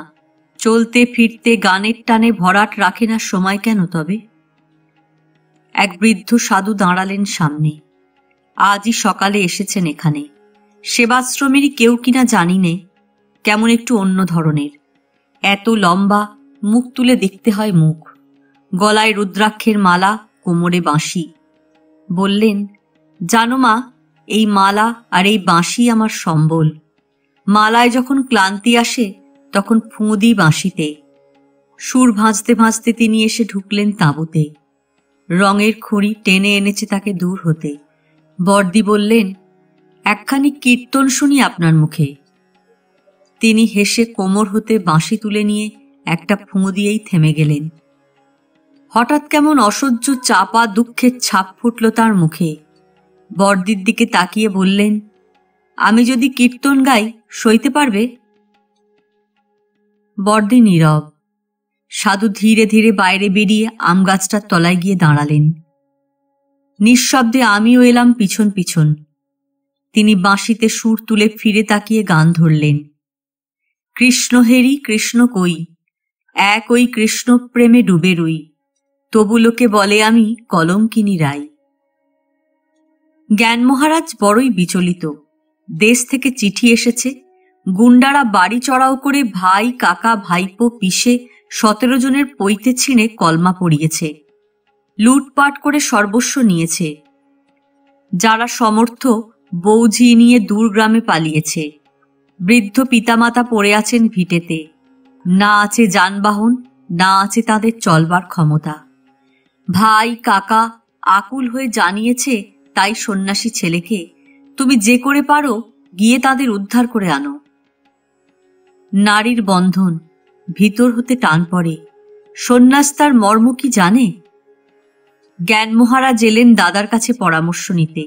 চলতে ফিরতে গানের টানে ভরাট রাখে না সময় কেন তবে? এক বৃদ্ধ সাধু দাঁড়ালেন সামনে। আজই সকালে এসেছেন এখানে। সেবাশ্রমেরই কেউ কিনা জানি নে, কেমন একটু অন্য ধরনের। এত লম্বা, মুখ তুলে দেখতে হয় মুখ, গলায় রুদ্রাক্ষের মালা, কোমরে বাঁশি। বললেন, জানো মা, এই মালা আর এই বাঁশি আমার সম্বল। মালায় যখন ক্লান্তি আসে তখন ফুঁ দিই বাঁশিতে। সুর ভাঁজতে ভাঁজতে তিনি এসে ঢুকলেন তাঁবুতে। রঙের খুঁড়ি টেনে এনেছে তাকে দূর হতে। বর্দি বললেন, একখানি কীর্তন শুনি আপনার মুখে। তিনি হেসে কোমর হতে বাঁশি তুলে নিয়ে একটা ফুঁ দিয়েই থেমে গেলেন। হঠাৎ কেমন অসহ্য চাপা দুঃখের ছাপ ফুটল তার মুখে। বর্দির দিকে তাকিয়ে বললেন, আমি যদি কীর্তন গাই সইতে পারবে? বর্দি নীরব। সাধু ধীরে ধীরে বাইরে বেরিয়ে আম গাছটার তলায় গিয়ে দাঁড়ালেন। নিঃশব্দে আমিও এলাম পিছন পিছন। তিনি বাঁশিতে সুর তুলে ফিরে তাকিয়ে গান ধরলেন, কৃষ্ণ হেরি কৃষ্ণ কই, এক ওই কৃষ্ণ প্রেমে ডুবে রই, তবু লোকে বলে আমি কলঙ্কিনী রাই। জ্ঞান মহারাজ বড়ই বিচলিত। দেশ থেকে চিঠি এসেছে, গুন্ডারা বাড়ি চড়াও করে ভাই, কাকা, ভাইপো, পিসে 17 জনের পৈতে ছিঁড়ে কলমা পড়িয়েছে। লুটপাট করে সর্বস্ব নিয়েছে। যারা সমর্থ বৌঝি নিয়ে দূর গ্রামে পালিয়েছে। বৃদ্ধ পিতামাতা পড়ে আছেন ভিটেতে। না আছে যানবাহন, না আছে তাদের চলবার ক্ষমতা। ভাই, কাকা আকুল হয়ে জানিয়েছে তাই সন্ন্যাসী ছেলেকে, তুমি যে করে পারো গিয়ে তাদের উদ্ধার করে আনো। নারীর বন্ধন, ভিতর হতে টান পড়ে। সন্ন্যাস তার মর্ম কি জানে? জ্ঞান মহারাজ এলেন দাদার কাছে পরামর্শ নিতে।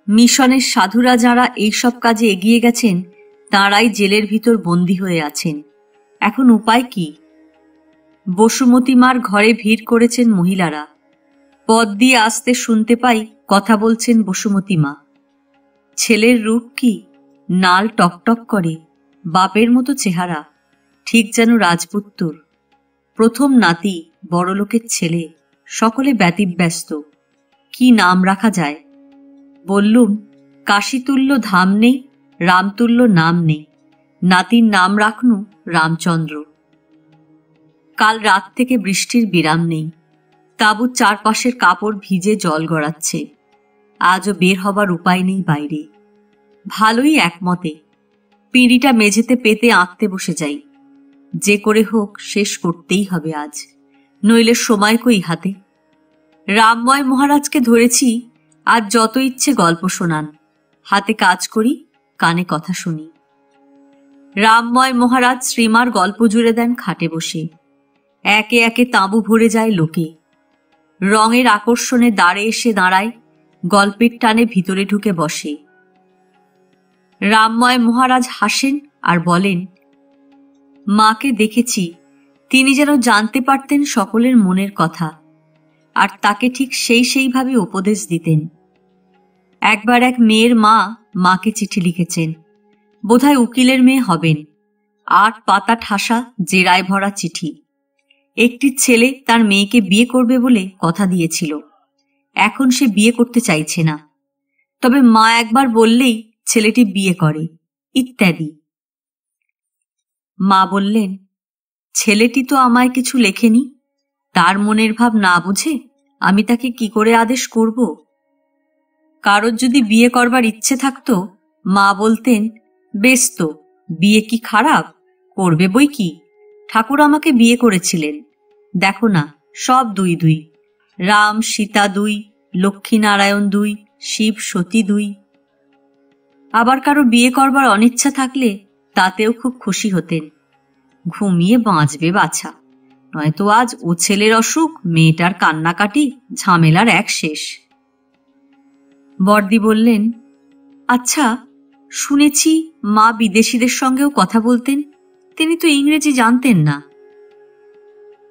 মিশনের সাধুরা যারা এইসব কাজে এগিয়ে গেছেন তাঁরাই জেলের ভিতর বন্দী হয়ে আছেন। এখন উপায় কি? বসুমতী মার ঘরে ভিড় করেছেন মহিলারা। পথ দিয়ে আসতে শুনতে পাই কথা বলছেন বসুমতী মা। ছেলের রূপ কি, নাল টকটক করে, বাপের মতো চেহারা, ঠিক যেন রাজপুত্তর। প্রথম নাতি, বড়লোকের ছেলে, সকলে ব্যতিব্যস্ত। কি নাম রাখা যায়? বললুম, কাশীতুল্য ধাম নেই, রামতুল্য নাম নেই, নাতির নাম রাখনু রামচন্দ্র। কাল রাত থেকে বৃষ্টির বিরাম নেই। তাঁবুর চারপাশের কাপড় ভিজে জল গড়াচ্ছে। আজও বের হবার উপায় নেই বাইরে। ভালোই একমতে। পিঁড়িটা মেঝেতে পেতে আঁকতে বসে যাই। যে করে হোক শেষ করতেই হবে আজ, নইলে সময় কই হাতে। রামময় মহারাজকে ধরেছি, আজ যত ইচ্ছে গল্প শোনান। হাতে কাজ করি, কানে কথা শুনি। রামময় মহারাজ শ্রীমার গল্প জুড়ে দেন খাটে বসে। একে একে তাঁবু ভরে যায় লোকে। রঙের আকর্ষণে দাঁড়ে এসে দাঁড়ায়, গল্পের টানে ভিতরে ঢুকে বসে। রামময় মহারাজ হাসেন আর বলেন, মাকে দেখেছি, তিনি যেন জানতে পারতেন সকলের মনের কথা, আর তাকে ঠিক সেইভাবে উপদেশ দিতেন। একবার এক মেয়ের মা মাকে চিঠি লিখেছেন। বোধহয় উকিলের মেয়ে হবেন। 8 পাতা ঠাসা জেরায় ভরা চিঠি। একটি ছেলে তার মেয়েকে বিয়ে করবে বলে কথা দিয়েছিল। এখন সে বিয়ে করতে চাইছে না, তবে মা একবার বললেই ছেলেটি বিয়ে করে, ইত্যাদি। মা বললেন, ছেলেটি তো আমায় কিছু লেখেনি, তার মনের ভাব না বুঝে আমি তাকে কি করে আদেশ করব? কারোর যদি বিয়ে করবার ইচ্ছে থাকতো, মা বলতেন, বেশ তো, বিয়ে কি খারাপ, করবে বই কি, ঠাকুর আমাকে বিয়ে করেছিলেন, দেখো না সব 2 রাম সীতা 2, লক্ষ্মীনারায়ণ 2, শিব সতী 2। আবার কারো বিয়ে করবার অনিচ্ছা থাকলে তাতেও খুব খুশি হতেন। ঘুমিয়ে বাঁচবে বাছা, নয়তো আজ ও ছেলের অসুখ, মেয়েটার কান্নাকাটি, ঝামেলার এক শেষ। বর্দি বললেন, আচ্ছা, শুনেছি মা বিদেশিদের সঙ্গেও কথা বলতেন, তিনি তো ইংরেজি জানতেন না।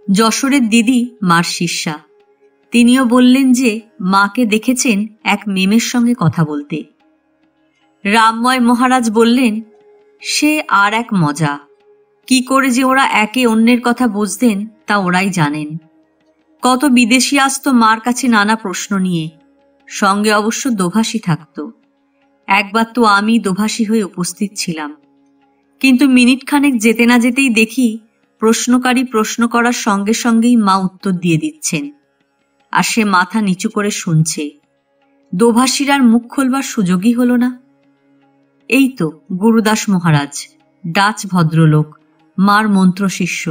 যশোরের দিদি মার শিষ্যা, তিনিও বললেন যে মাকে দেখেছেন এক মেমের সঙ্গে কথা বলতে। রামময় মহারাজ বললেন, সে আর এক মজা। কি করে যে ওরা একে অন্যের কথা বুঝতেন তা ওরাই জানেন। কত বিদেশি আসতো মার কাছে নানা প্রশ্ন নিয়ে, সঙ্গে অবশ্য দোভাষী থাকত। একবার তো আমি দোভাষী হয়ে উপস্থিত ছিলাম, কিন্তু মিনিট খানেক যেতে না যেতেই দেখি প্রশ্নকারী প্রশ্ন করার সঙ্গে সঙ্গেই মা উত্তর দিয়ে দিচ্ছেন, আর সে মাথা নিচু করে শুনছে। দোভাষীর আর মুখ খোলবার সুযোগই হল না। এই তো গুরুদাস মহারাজ, ডাচ ভদ্রলোক, মার মন্ত্র শিষ্য।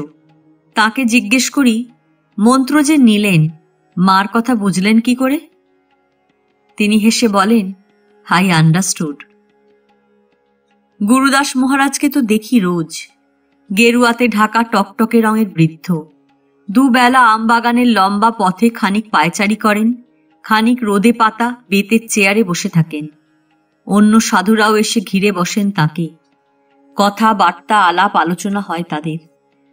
তাকে জিজ্ঞেস করি, মন্ত্র যে নিলেন, মার কথা বুঝলেন কি করে? তিনি হেসে বলেন, আই আন্ডারস্টুড। গুরুদাস মহারাজকে তো দেখি রোজ। গেরুয়াতে ঢাকা টকটকে রঙের বৃদ্ধ। দুবেলা আমবাগানের লম্বা পথে খানিক পায়চারি করেন, খানিক রোদে পাতা বেতের চেয়ারে বসে থাকেন। অন্য সাধুরাও এসে ঘিরে বসেন তাকে। কথা বার্তা আলাপ আলোচনা হয় তাদের।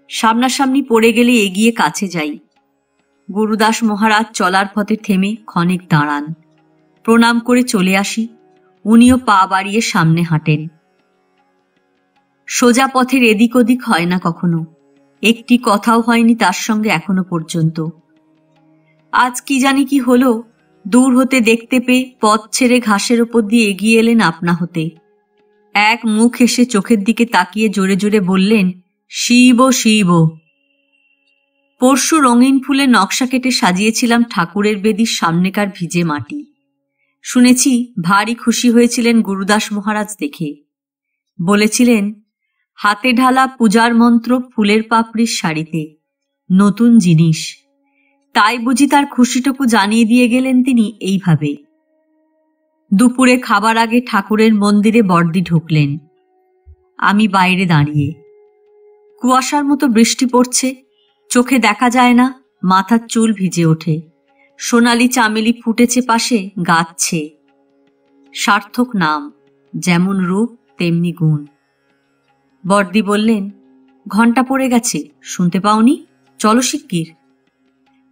সামনাসামনি পড়ে গেলে এগিয়ে কাছে যাই। গুরুদাস মহারাজ চলার পথে থেমে ক্ষণেক দাঁড়ান। প্রণাম করে চলে আসি, উনিও পা বাড়িয়ে সামনে হাঁটেন। সোজা পথের এদিক ওদিক হয় না কখনো। একটি কথাও হয়নি তার সঙ্গে এখনো পর্যন্ত। আজ কি জানি কি হলো, দূর হতে দেখতে পেয়ে পথ ছেড়ে ঘাসের ওপর দিয়ে এগিয়ে এলেন আপনা হতে। এক মুখ হেসে চোখের দিকে তাকিয়ে জোরে জোরে বললেন, শিব শিব। পরশু রঙিন ফুলে নকশা কেটে সাজিয়েছিলাম ঠাকুরের বেদির সামনেকার ভিজে মাটি। শুনেছি ভারী খুশি হয়েছিলেন গুরুদাস মহারাজ দেখে। বলেছিলেন, হাতে ঢালা পূজার মন্ত্র ফুলের পাপড়ির শাড়িতে, নতুন জিনিস। তাই বুঝি তার খুশিটুকু জানিয়ে দিয়ে গেলেন তিনি এইভাবে। দুপুরে খাবার আগে ঠাকুরের মন্দিরে বর্দি ঢুকলেন। আমি বাইরে দাঁড়িয়ে। কুয়াশার মতো বৃষ্টি পড়ছে, চোখে দেখা যায় না, মাথার চুল ভিজে ওঠে। সোনালি চামেলি ফুটেছে পাশে, গাচ্ছে। সার্থক নাম, যেমন রূপ তেমনি গুণ। বর্দি বললেন, ঘণ্টা পড়ে গেছে, শুনতে পাওনি? চলো শিগগির।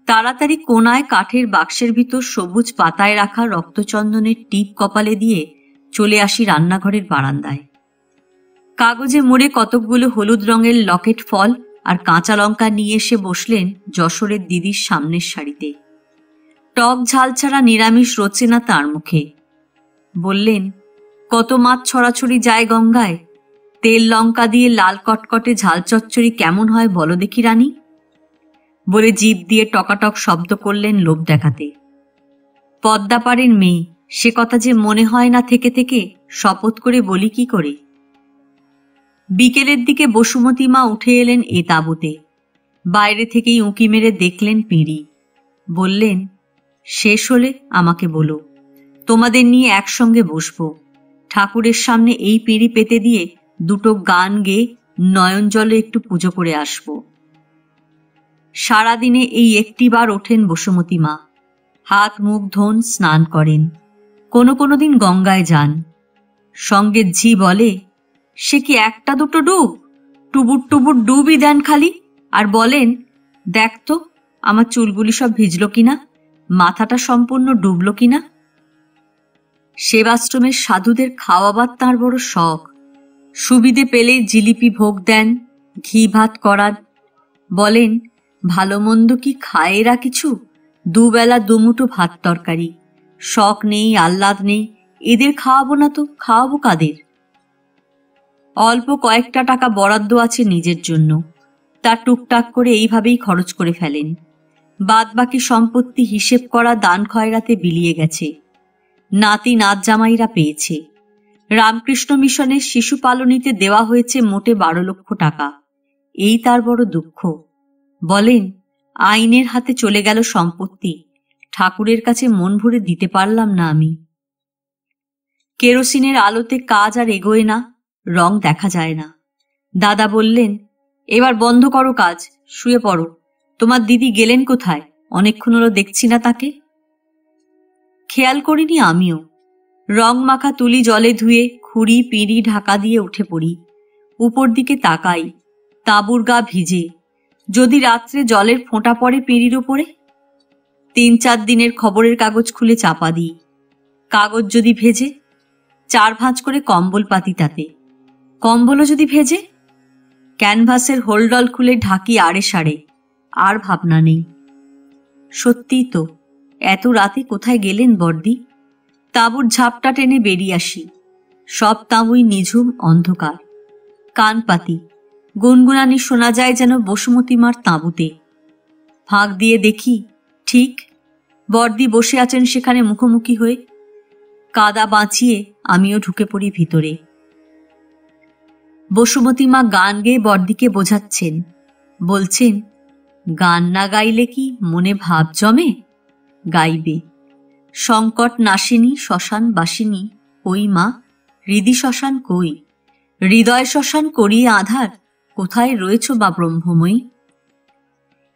তাড়াতাড়ি কোনায় কাঠের বাক্সের ভিতর সবুজ পাতায় রাখা রক্তচন্দনের টিপ কপালে দিয়ে চলে আসি রান্নাঘরের বারান্দায়। কাগজে মুড়ে কতকগুলো হলুদ রঙের লকেট ফল আর কাঁচা লঙ্কা নিয়ে এসে বসলেন যশোরের দিদির সামনের সারিতে। টক ঝাল ছাড়া নিরামিষ রোচে না তার মুখে। বললেন, কত মাছ ছড়াছড়ি যায় গঙ্গায়, তেল লঙ্কা দিয়ে লাল কটকটে ঝাল চচ্চড়ি কেমন হয় বলো দেখি রানী। বলে জিভ দিয়ে টকাটক শব্দ করলেন লোভ দেখাতে। পদ্মাপাড়ের মেয়ে, সে কথা যে মনে হয় না থেকে থেকে শপথ করে বলি কি করে। বিকেলের দিকে বসুমতী মা উঠে এলেন এ তাঁবুতে। বাইরে থেকেই উঁকি মেরে দেখলেন পিঁড়ি। বললেন, শেষ হলে আমাকে বলো, তোমাদের নিয়ে একসঙ্গে বসবো। ঠাকুরের সামনে এই পিঁড়ি পেতে দিয়ে দুটো গান গেয়ে নয়ন জলে একটু পুজো করে আসব। সারাদিনে এই একটিবার ওঠেন বসুমতী মা, হাত মুখ ধোন, স্নান করেন, কোনো দিন গঙ্গায় যান। সঙ্গে ঝি বলে, সে কি একটা দুটো ডুব, টুবুর টুবুর ডুবই দেন খালি, আর বলেন, দেখ তো আমার চুলগুলি সব ভিজল কিনা, মাথাটা সম্পূর্ণ ডুবল কিনা। সেবাশ্রমের সাধুদের খাওয়াবার তাঁর বড় শখ। সুবিধে পেলেই জিলিপি ভোগ দেন, ঘি ভাত করান। বলেন, ভালো মন্দ কি খায় এরা কিছু, দুবেলা দুমুঠো ভাত তরকারি, শখ নেই, আহ্লাদ নেই, এদের খাওয়াবো না তো খাওয়াবো কাদের। অল্প কয়েকটা টাকা বরাদ্দ আছে নিজের জন্য, তা টুকটাক করে এইভাবেই খরচ করে ফেলেন। বাদ বাকি সম্পত্তি হিসেব করা দান খয়রাতে বিলিয়ে গেছে। নাতি নাত জামাইরা পেয়েছে। রামকৃষ্ণ মিশনের শিশু পালনীতে দেওয়া হয়েছে মোটে 12 লক্ষ টাকা। এই তার বড় দুঃখ। বলেন, আইনের হাতে চলে গেল সম্পত্তি, ঠাকুরের কাছে মন ভরে দিতে পারলাম না আমি। কেরোসিনের আলোতে কাজ আর এগোয় না, রং দেখা যায় না। দাদা বললেন, এবার বন্ধ করো কাজ, শুয়ে পড়ো। তোমার দিদি গেলেন কোথায়? অনেকক্ষণ হলো দেখছি না তাকে। খেয়াল করিনি আমিও। রং মাখা তুলি জলে ধুয়ে খুঁড়ি পিঁড়ি ঢাকা দিয়ে উঠে পড়ি। উপর দিকে তাকাই, তাঁবুর গা ভিজে। যদি রাত্রে জলের ফোঁটা পড়ে পিঁড়ির উপরে। 3-4 দিনের খবরের কাগজ খুলে চাপা দিই। কাগজ যদি ভেজে, 4 ভাঁজ করে কম্বল পাতি তাতে। কম্বলও যদি ভেজে, ক্যানভাসের হোলডল খুলে ঢাকি আড়ে সাড়ে। আর ভাবনা নেই। সত্যিই তো, এত রাতে কোথায় গেলেন বর্দি? তাঁবুর ঝাপটা টেনে বেরিয়ে আসি। সব তাঁবুই নিঝুম অন্ধকার। কান পাতি, গুনগুনানি শোনা যায় যেন বসুমতী মার তাঁবুতে। ফাঁক দিয়ে দেখি, ঠিক বর্দি বসে আছেন সেখানে মুখোমুখি হয়ে। কাদা বাঁচিয়ে আমিও ঢুকে পড়ি ভিতরে। বসুমতী মা গান গেয়ে বর্দিকে বোঝাচ্ছেন। বলছেন, গান না গাইলে কি মনে ভাব জমে? গাইবে। সংকট নাশিনী শ্মশান বাসিনী, কই মা হৃদি শ্মশান কই, হৃদয় শ্মশান করিয়ে আধার, কোথায় রয়েছ বা ব্রহ্মময়ী।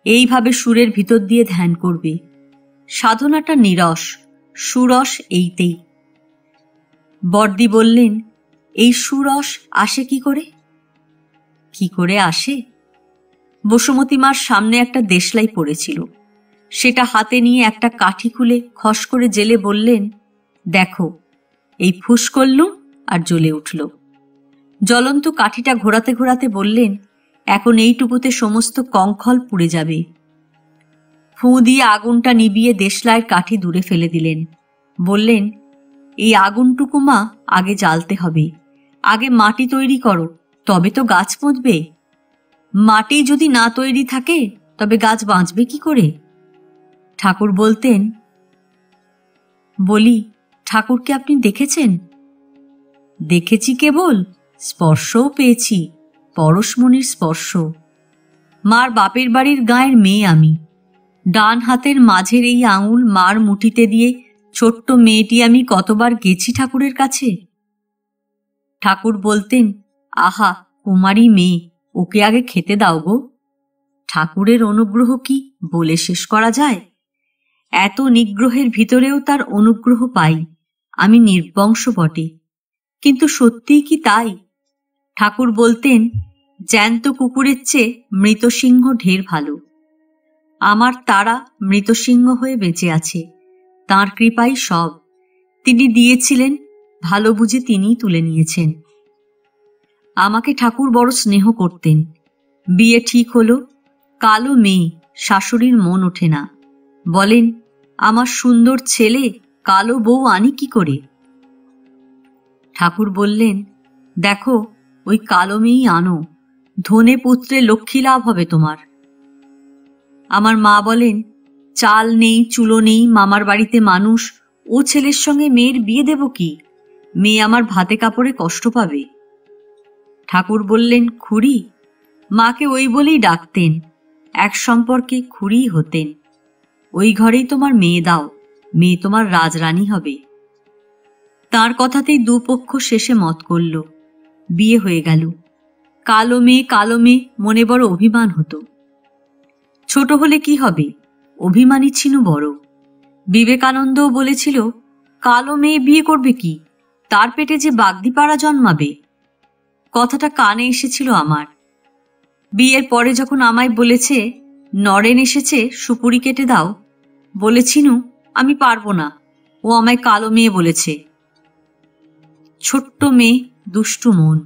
এইভাবে সুরের ভিতর দিয়ে ধ্যান করবে। সাধনাটা নিরস, সুরস এইতেই। বর্দি বললেন, এই সুরস আসে কি করে? কি করে আসে? বসুমতী মার সামনে একটা দেশলাই পড়েছিল, সেটা হাতে নিয়ে একটা কাঠি খুলে খস করে জেলে বললেন, দেখো, এই ফুস করলুম আর জ্বলে উঠল। জ্বলন্ত কাঠিটা ঘোরাতে ঘোরাতে বললেন, এখন এইটুকুতে সমস্ত কঙ্খল পুড়ে যাবে। ফুঁ দিয়ে আগুনটা নিভিয়ে দেশলাইয়ের কাঠি দূরে ফেলে দিলেন। বললেন, এই আগুনটুকু মা আগে জ্বালতে হবে। আগে মাটি তৈরি করো, তবে তো গাছ পুঁতবে। মাটি যদি না তৈরি থাকে তবে গাছ বাঁচবে কি করে? ঠাকুর বলতেন, বলি, ঠাকুরকে আপনি দেখেছেন? দেখেছি কেবল, স্পর্শও পেয়েছি, পরশমণির স্পর্শ। মার বাপের বাড়ির গাঁয়ের মেয়ে আমি। ডান হাতের মাঝের এই আঙুল মার মুঠিতে দিয়ে ছোট্ট মেয়েটি আমি কতবার গেছি ঠাকুরের কাছে। ঠাকুর বলতেন, আহা কুমারী মেয়ে, ওকে আগে খেতে দাও গো। ঠাকুরের অনুগ্রহ কি বলে শেষ করা যায়? এত নিগ্রহের ভিতরেও তার অনুগ্রহ পাই। আমি নির্বংশ বটে, কিন্তু সত্যিই কি তাই? ঠাকুর বলতেন, জ্যান্ত কুকুরের চেয়ে মৃত সিংহ ঢের ভালো। আমার তারা মৃত সিংহ হয়ে বেঁচে আছে, তাঁর কৃপাই সব। তিনি দিয়েছিলেন, ভালো বুঝে তিনিই তুলে নিয়েছেন। আমাকে ঠাকুর বড় স্নেহ করতেন। বিয়ে ঠিক হলো, কালো মেয়ে, শাশুড়ির মন ওঠে না। বলেন, আমার সুন্দর ছেলে কালো বউ আনি কি করে? ঠাকুর বললেন, দেখো ওই কালো মেয়েই আনো, ধনে পুত্রে লক্ষ্মী লাভ হবে তোমার। আমার মা বলেন, চাল নেই চুলো নেই, মামার বাড়িতে মানুষ, ও ছেলের সঙ্গে মেয়ের বিয়ে দেব কি? মেয়ে আমার ভাতে কাপড়ে কষ্ট পাবে। ঠাকুর বললেন, খুড়ি। মাকে ওই বলেই ডাকতেন, এক সম্পর্কে খুড়ি হতেন। ওই ঘরেই তোমার মেয়ে দাও, মেয়ে তোমার রাজরানী হবে। তাঁর কথাতেই দুপক্ষ শেষে মত করল, বিয়ে হয়ে গেল। কালো মেয়ে মনে বড় অভিমান হতো। ছোট হলে কি হবে, অভিমানী ছিল বড়। বিবেকানন্দও বলেছিল, কালো মেয়ে বিয়ে করবে কি, তার পেটে যে বাগদিপাড়া জন্মাবে। কথাটা কানে এসেছিল আমার। বিয়ের পরে যখন আমায় বলেছে, নরেন এসেছে, সুপুরি কেটে দাও, বলেছিনু আমি পারবো না, ও আমায় কালো মেয়ে বলেছে। ছোট্ট মেয়ে, দুষ্টু মন,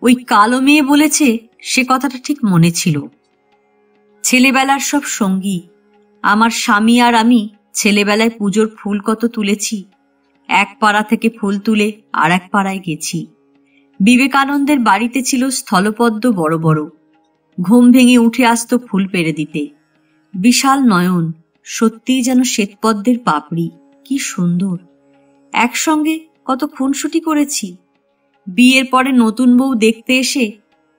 ওই কালো মেয়ে বলেছে সে কথাটা ঠিক মনে ছিল। ছেলেবেলার সব সঙ্গী, আমার স্বামী আর আমি ছেলেবেলায় পুজোর ফুল কত তুলেছি। এক পাড়া থেকে ফুল তুলে আর এক পাড়ায় গেছি। বিবেকানন্দের বাড়িতে ছিল স্থলপদ্ম বড় বড়, ঘুম ভেঙে উঠে আসতো ফুল পেড়ে দিতে। বিশাল নয়ন, সত্যিই যেন শ্বেতপদ্মের পাপড়ি, কি সুন্দর। একসঙ্গে কত খুনসুটি করেছি। বিয়ের পরে নতুন বউ দেখতে এসে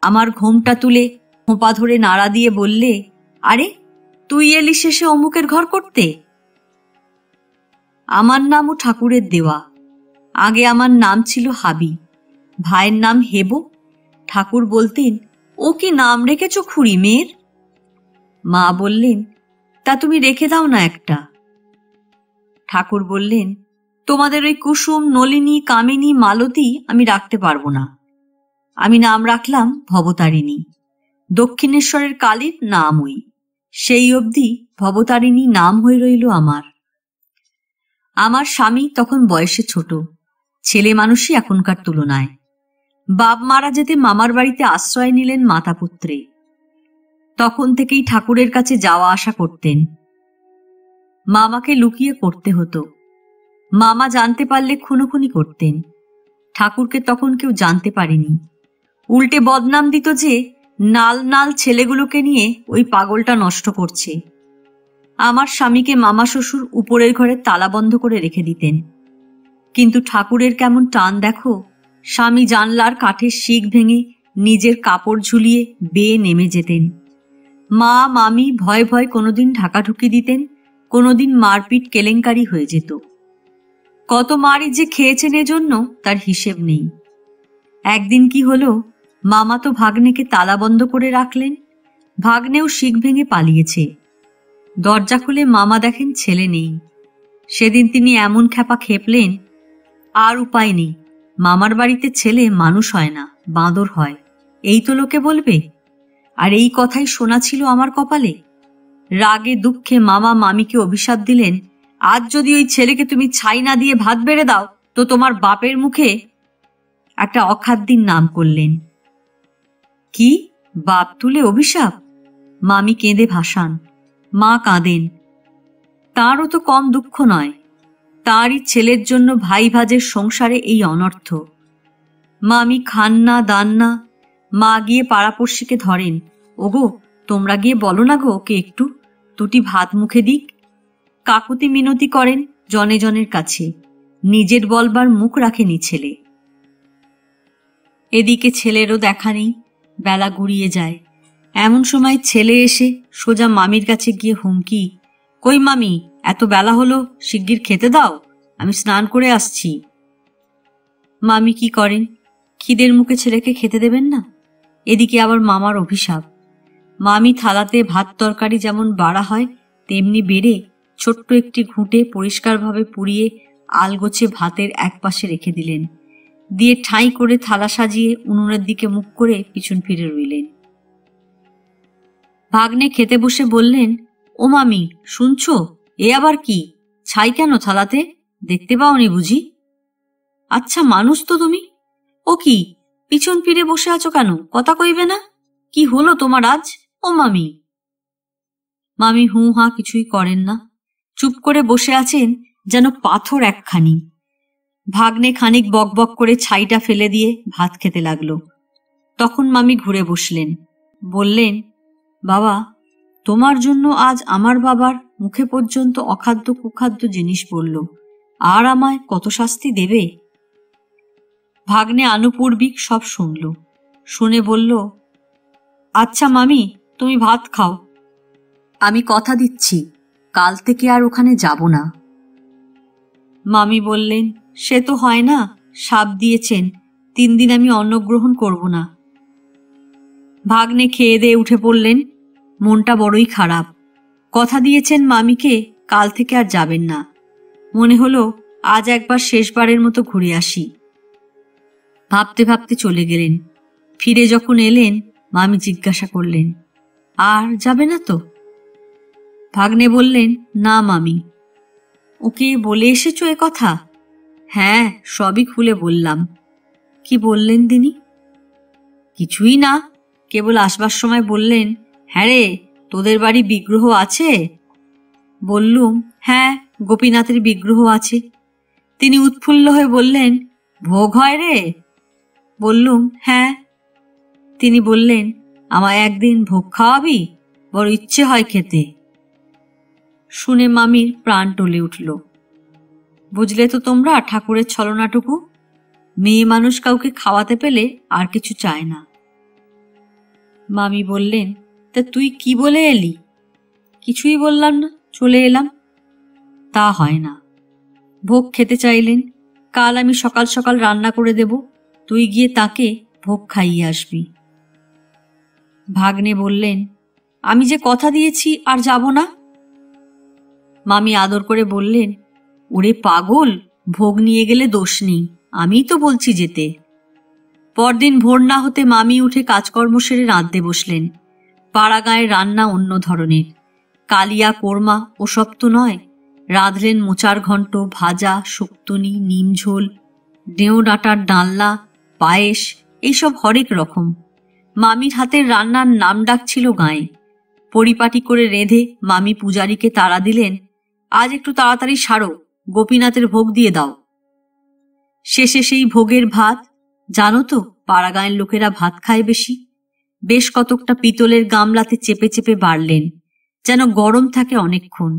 আমার ঘোমটা তুলে খোঁপা ধরে নাড়া দিয়ে বললে, আরে তুই এলি শেষে অমুকের ঘর করতে। আমার নামও ঠাকুরের দেওয়া। আগে আমার নাম ছিল হাবি, ভাইয়ের নাম হেবো। ঠাকুর বলতেন, ও কি নাম রেখেছ খুড়ি মেয়ের? মা বললেন, তা তুমি রেখে দাও না একটা। ঠাকুর বললেন, তোমাদের ওই কুসুম, নলিনী, কামিনী, মালতী আমি রাখতে পারবো না। আমি নাম রাখলাম ভবতারিণী। দক্ষিণেশ্বরের কালীর নাম ওই, সেই অবধি ভবতারিণী নাম হয়ে রইল আমার। আমার স্বামী তখন বয়সে ছোট, ছেলে মানুষই এখনকার তুলনায়। বাপ মারা যেতে মামার বাড়িতে আশ্রয় নিলেন মাতা পুত্রে। তখন থেকেই ঠাকুরের কাছে যাওয়া আসা করতেন। মামাকে লুকিয়ে করতে হতো। মামা জানতে পারলে খুনোখুনি করতেন। ঠাকুরকে তখন কেউ জানতে পারেনি। উল্টে বদনাম দিত যে নাল নাল ছেলেগুলোকে নিয়ে ওই পাগলটা নষ্ট করছে। আমার স্বামীকে মামা শ্বশুর উপরের ঘরে তালা বন্ধ করে রেখে দিতেন। কিন্তু ঠাকুরের কেমন টান দেখো, স্বামী জানলার কাঠের শিক ভেঙে নিজের কাপড় ঝুলিয়ে বেয়ে নেমে যেতেন। মা মামি ভয় ভয় কোনোদিন ঢাকাঢুকি দিতেন, কোনোদিন মারপিট কেলেঙ্কারি হয়ে যেত। কত মারি যে খেয়েছেন এজন্য তার হিসেব নেই। একদিন কি হলো, মামা তো ভাগ্নেকে তালা বন্ধ করে রাখলেন। ভাগ্নেও শিক ভেঙে পালিয়েছে। দরজা খুলে মামা দেখেন ছেলে নেই। সেদিন তিনি এমন খ্যাপা খেপলেন, আর উপায় নেই, মামার বাড়িতে ছেলে মানুষ হয় না, বাঁদর হয়, এই তো লোকে বলবে। আর এই কথাই শোনা ছিল আমার কপালে। রাগে দুঃখে মামা মামিকে অভিশাপ দিলেন, আজ যদি ওই ছেলেকে তুমি ছাই না দিয়ে ভাত বেড়ে দাও তো তোমার বাপের মুখে একটা অখাদ্যির নাম করলেন। কি বাপ তুলে অভিশাপ? মামি কেঁদে ভাসান, মা কাঁদেন, তারও তো কম দুঃখ নয়, তারই ছেলের জন্য ভাই ভাজের সংসারে এই অনর্থ। মামি খান না দান না, মা গিয়ে পাড়াপড়শিকে ধরেন, ওগো তোমরা গিয়ে বলো না গো ওকে একটু দুটি ভাত মুখে দিক। কাকুতি মিনতি করেন জনে জনের কাছে, নিজের বলবার মুখ রাখেনি ছেলে। এদিকে ছেলেরও দেখা নেই, বেলা গুড়িয়ে যায়। এমন সময় ছেলে এসে সোজা মামির কাছে গিয়ে হুমকি, কই মামি, এত বেলা হলো, শিগগির খেতে দাও, আমি স্নান করে আসছি। মামি কি করেন, খিদের মুখে ছেলেকে খেতে দেবেন না? এদিকে আবার মামার অভিশাপ। মামি থালাতে ভাত তরকারি যেমন বাড়া হয় তেমনি বেড়ে ছোট্ট একটি ঘুঁটে পরিষ্কারভাবে পুড়িয়ে আলগোছে ভাতের এক পাশে রেখে দিলেন, দিয়ে ঠাঁই করে থালা সাজিয়ে উনুনের দিকে মুখ করে পিছন ফিরে রইলেন। ভাগ্নে খেতে বসে বললেন, ও মামি শুনছো, এ আবার কি, ছাই কেন থালাতে, দেখতে পাওনি বুঝি? আচ্ছা মানুষ তো তুমি, ও কি পিছন ফিরে বসে আছো কেন, কথা কইবে না? কি হলো তোমার আজ, ও মামি? মামি হু হা কিছুই করেন না, চুপ করে বসে আছেন যেন পাথর একখানি। ভাগ্নে খানিক বকবক করে ছাইটা ফেলে দিয়ে ভাত খেতে লাগলো। তখন মামি ঘুরে বসলেন, বললেন, বাবা তোমার জন্য আজ আমার বাবার মুখে পর্যন্ত অখাদ্য কুখাদ্য জিনিস পড়ল, আর আমায় কত শাস্তি দেবে। ভাগ্নে আনুপূর্বিক সব শুনল, শুনে বলল, আচ্ছা মামি তুমি ভাত খাও, আমি কথা দিচ্ছি কাল থেকে আর ওখানে যাব না। মামি বললেন, সে তো হয় না, শাপ দিয়েছেন 3 দিন আমি অন্ন গ্রহণ করব না। ভাগ্নে খেয়ে দিয়ে উঠে পড়লেন, মনটা বড়ই খারাপ। কথা দিয়েছেন মামিকে কাল থেকে আর যাবেন না, মনে হলো আজ একবার শেষবারের মতো ঘুরে আসি। ভাবতে ভাবতে চলে গেলেন। ফিরে যখন এলেন মামি জিজ্ঞাসা করলেন, আর যাবে না তো? ভাগ্নে বললেন, না মামি। ওকে বলে এসেছো এ কথা? হ্যাঁ সবই খুলে বললাম। কি বললেন তিনি? কিছুই না, কেবল আসবার সময় বললেন, হ্যাঁ রে তোদের বাড়ি বিগ্রহ আছে? বললুম, হ্যাঁ গোপীনাথের বিগ্রহ আছে। তিনি উৎফুল্ল হয়ে বললেন, ভোগ হয় রে? বললুম, হ্যাঁ। তিনি বললেন, আমায় একদিন ভোগ খাওয়াবি, বড় ইচ্ছে হয় খেতে। শুনে মামির প্রাণ টলে উঠল। বুঝলে তো তোমরা ঠাকুরের ছলনাটুকু, মেয়ে মানুষ কাউকে খাওয়াতে পেলে আর কিছু চায় না। মামি বললেন, তা তুই কি বলে এলি? কিছুই বললাম না, চলে এলাম। তা হয় না, ভোগ খেতে চাইলেন, কাল আমি সকাল সকাল রান্না করে দেব, তুই গিয়ে তাকে ভোগ খাইয়ে আসবি। ভাগ্নে বললেন, আমি যে কথা দিয়েছি আর যাব না। মামি আদর করে বললেন, ওরে পাগল, ভোগ নিয়ে গেলে দোষ নেই, আমিই তো বলছি যেতে। পরদিন ভোর না হতে মামি উঠে কাজকর্ম সেরে রাঁধতে বসলেন। পাড়া গাঁয়ের রান্না অন্য ধরনের, কালিয়া কোরমা ওসব তো নয়। রাঁধলেন মোচার ঘণ্ট, ভাজা, শুক্তুনি, নিম ঝোল, ডেউ ডাঁটার ডালনা, পায়েস, এইসব হরেক রকম। মামির হাতের রান্নার নাম ডাক ছিল গাঁয়ে। পরিপাটি করে রেঁধে মামি পূজারীকে তাড়া দিলেন, আজ একটু তাড়াতাড়ি সারো, গোপীনাথের ভোগ দিয়ে দাও। শেষে সেই ভোগের ভাত, জানো তো পাড়া গাঁয়ের লোকেরা ভাত খায় বেশি, বেশ কতকটা পিতলের গামলাতে চেপে চেপে বাড়লেন, যেন গরম থাকে অনেকক্ষণ।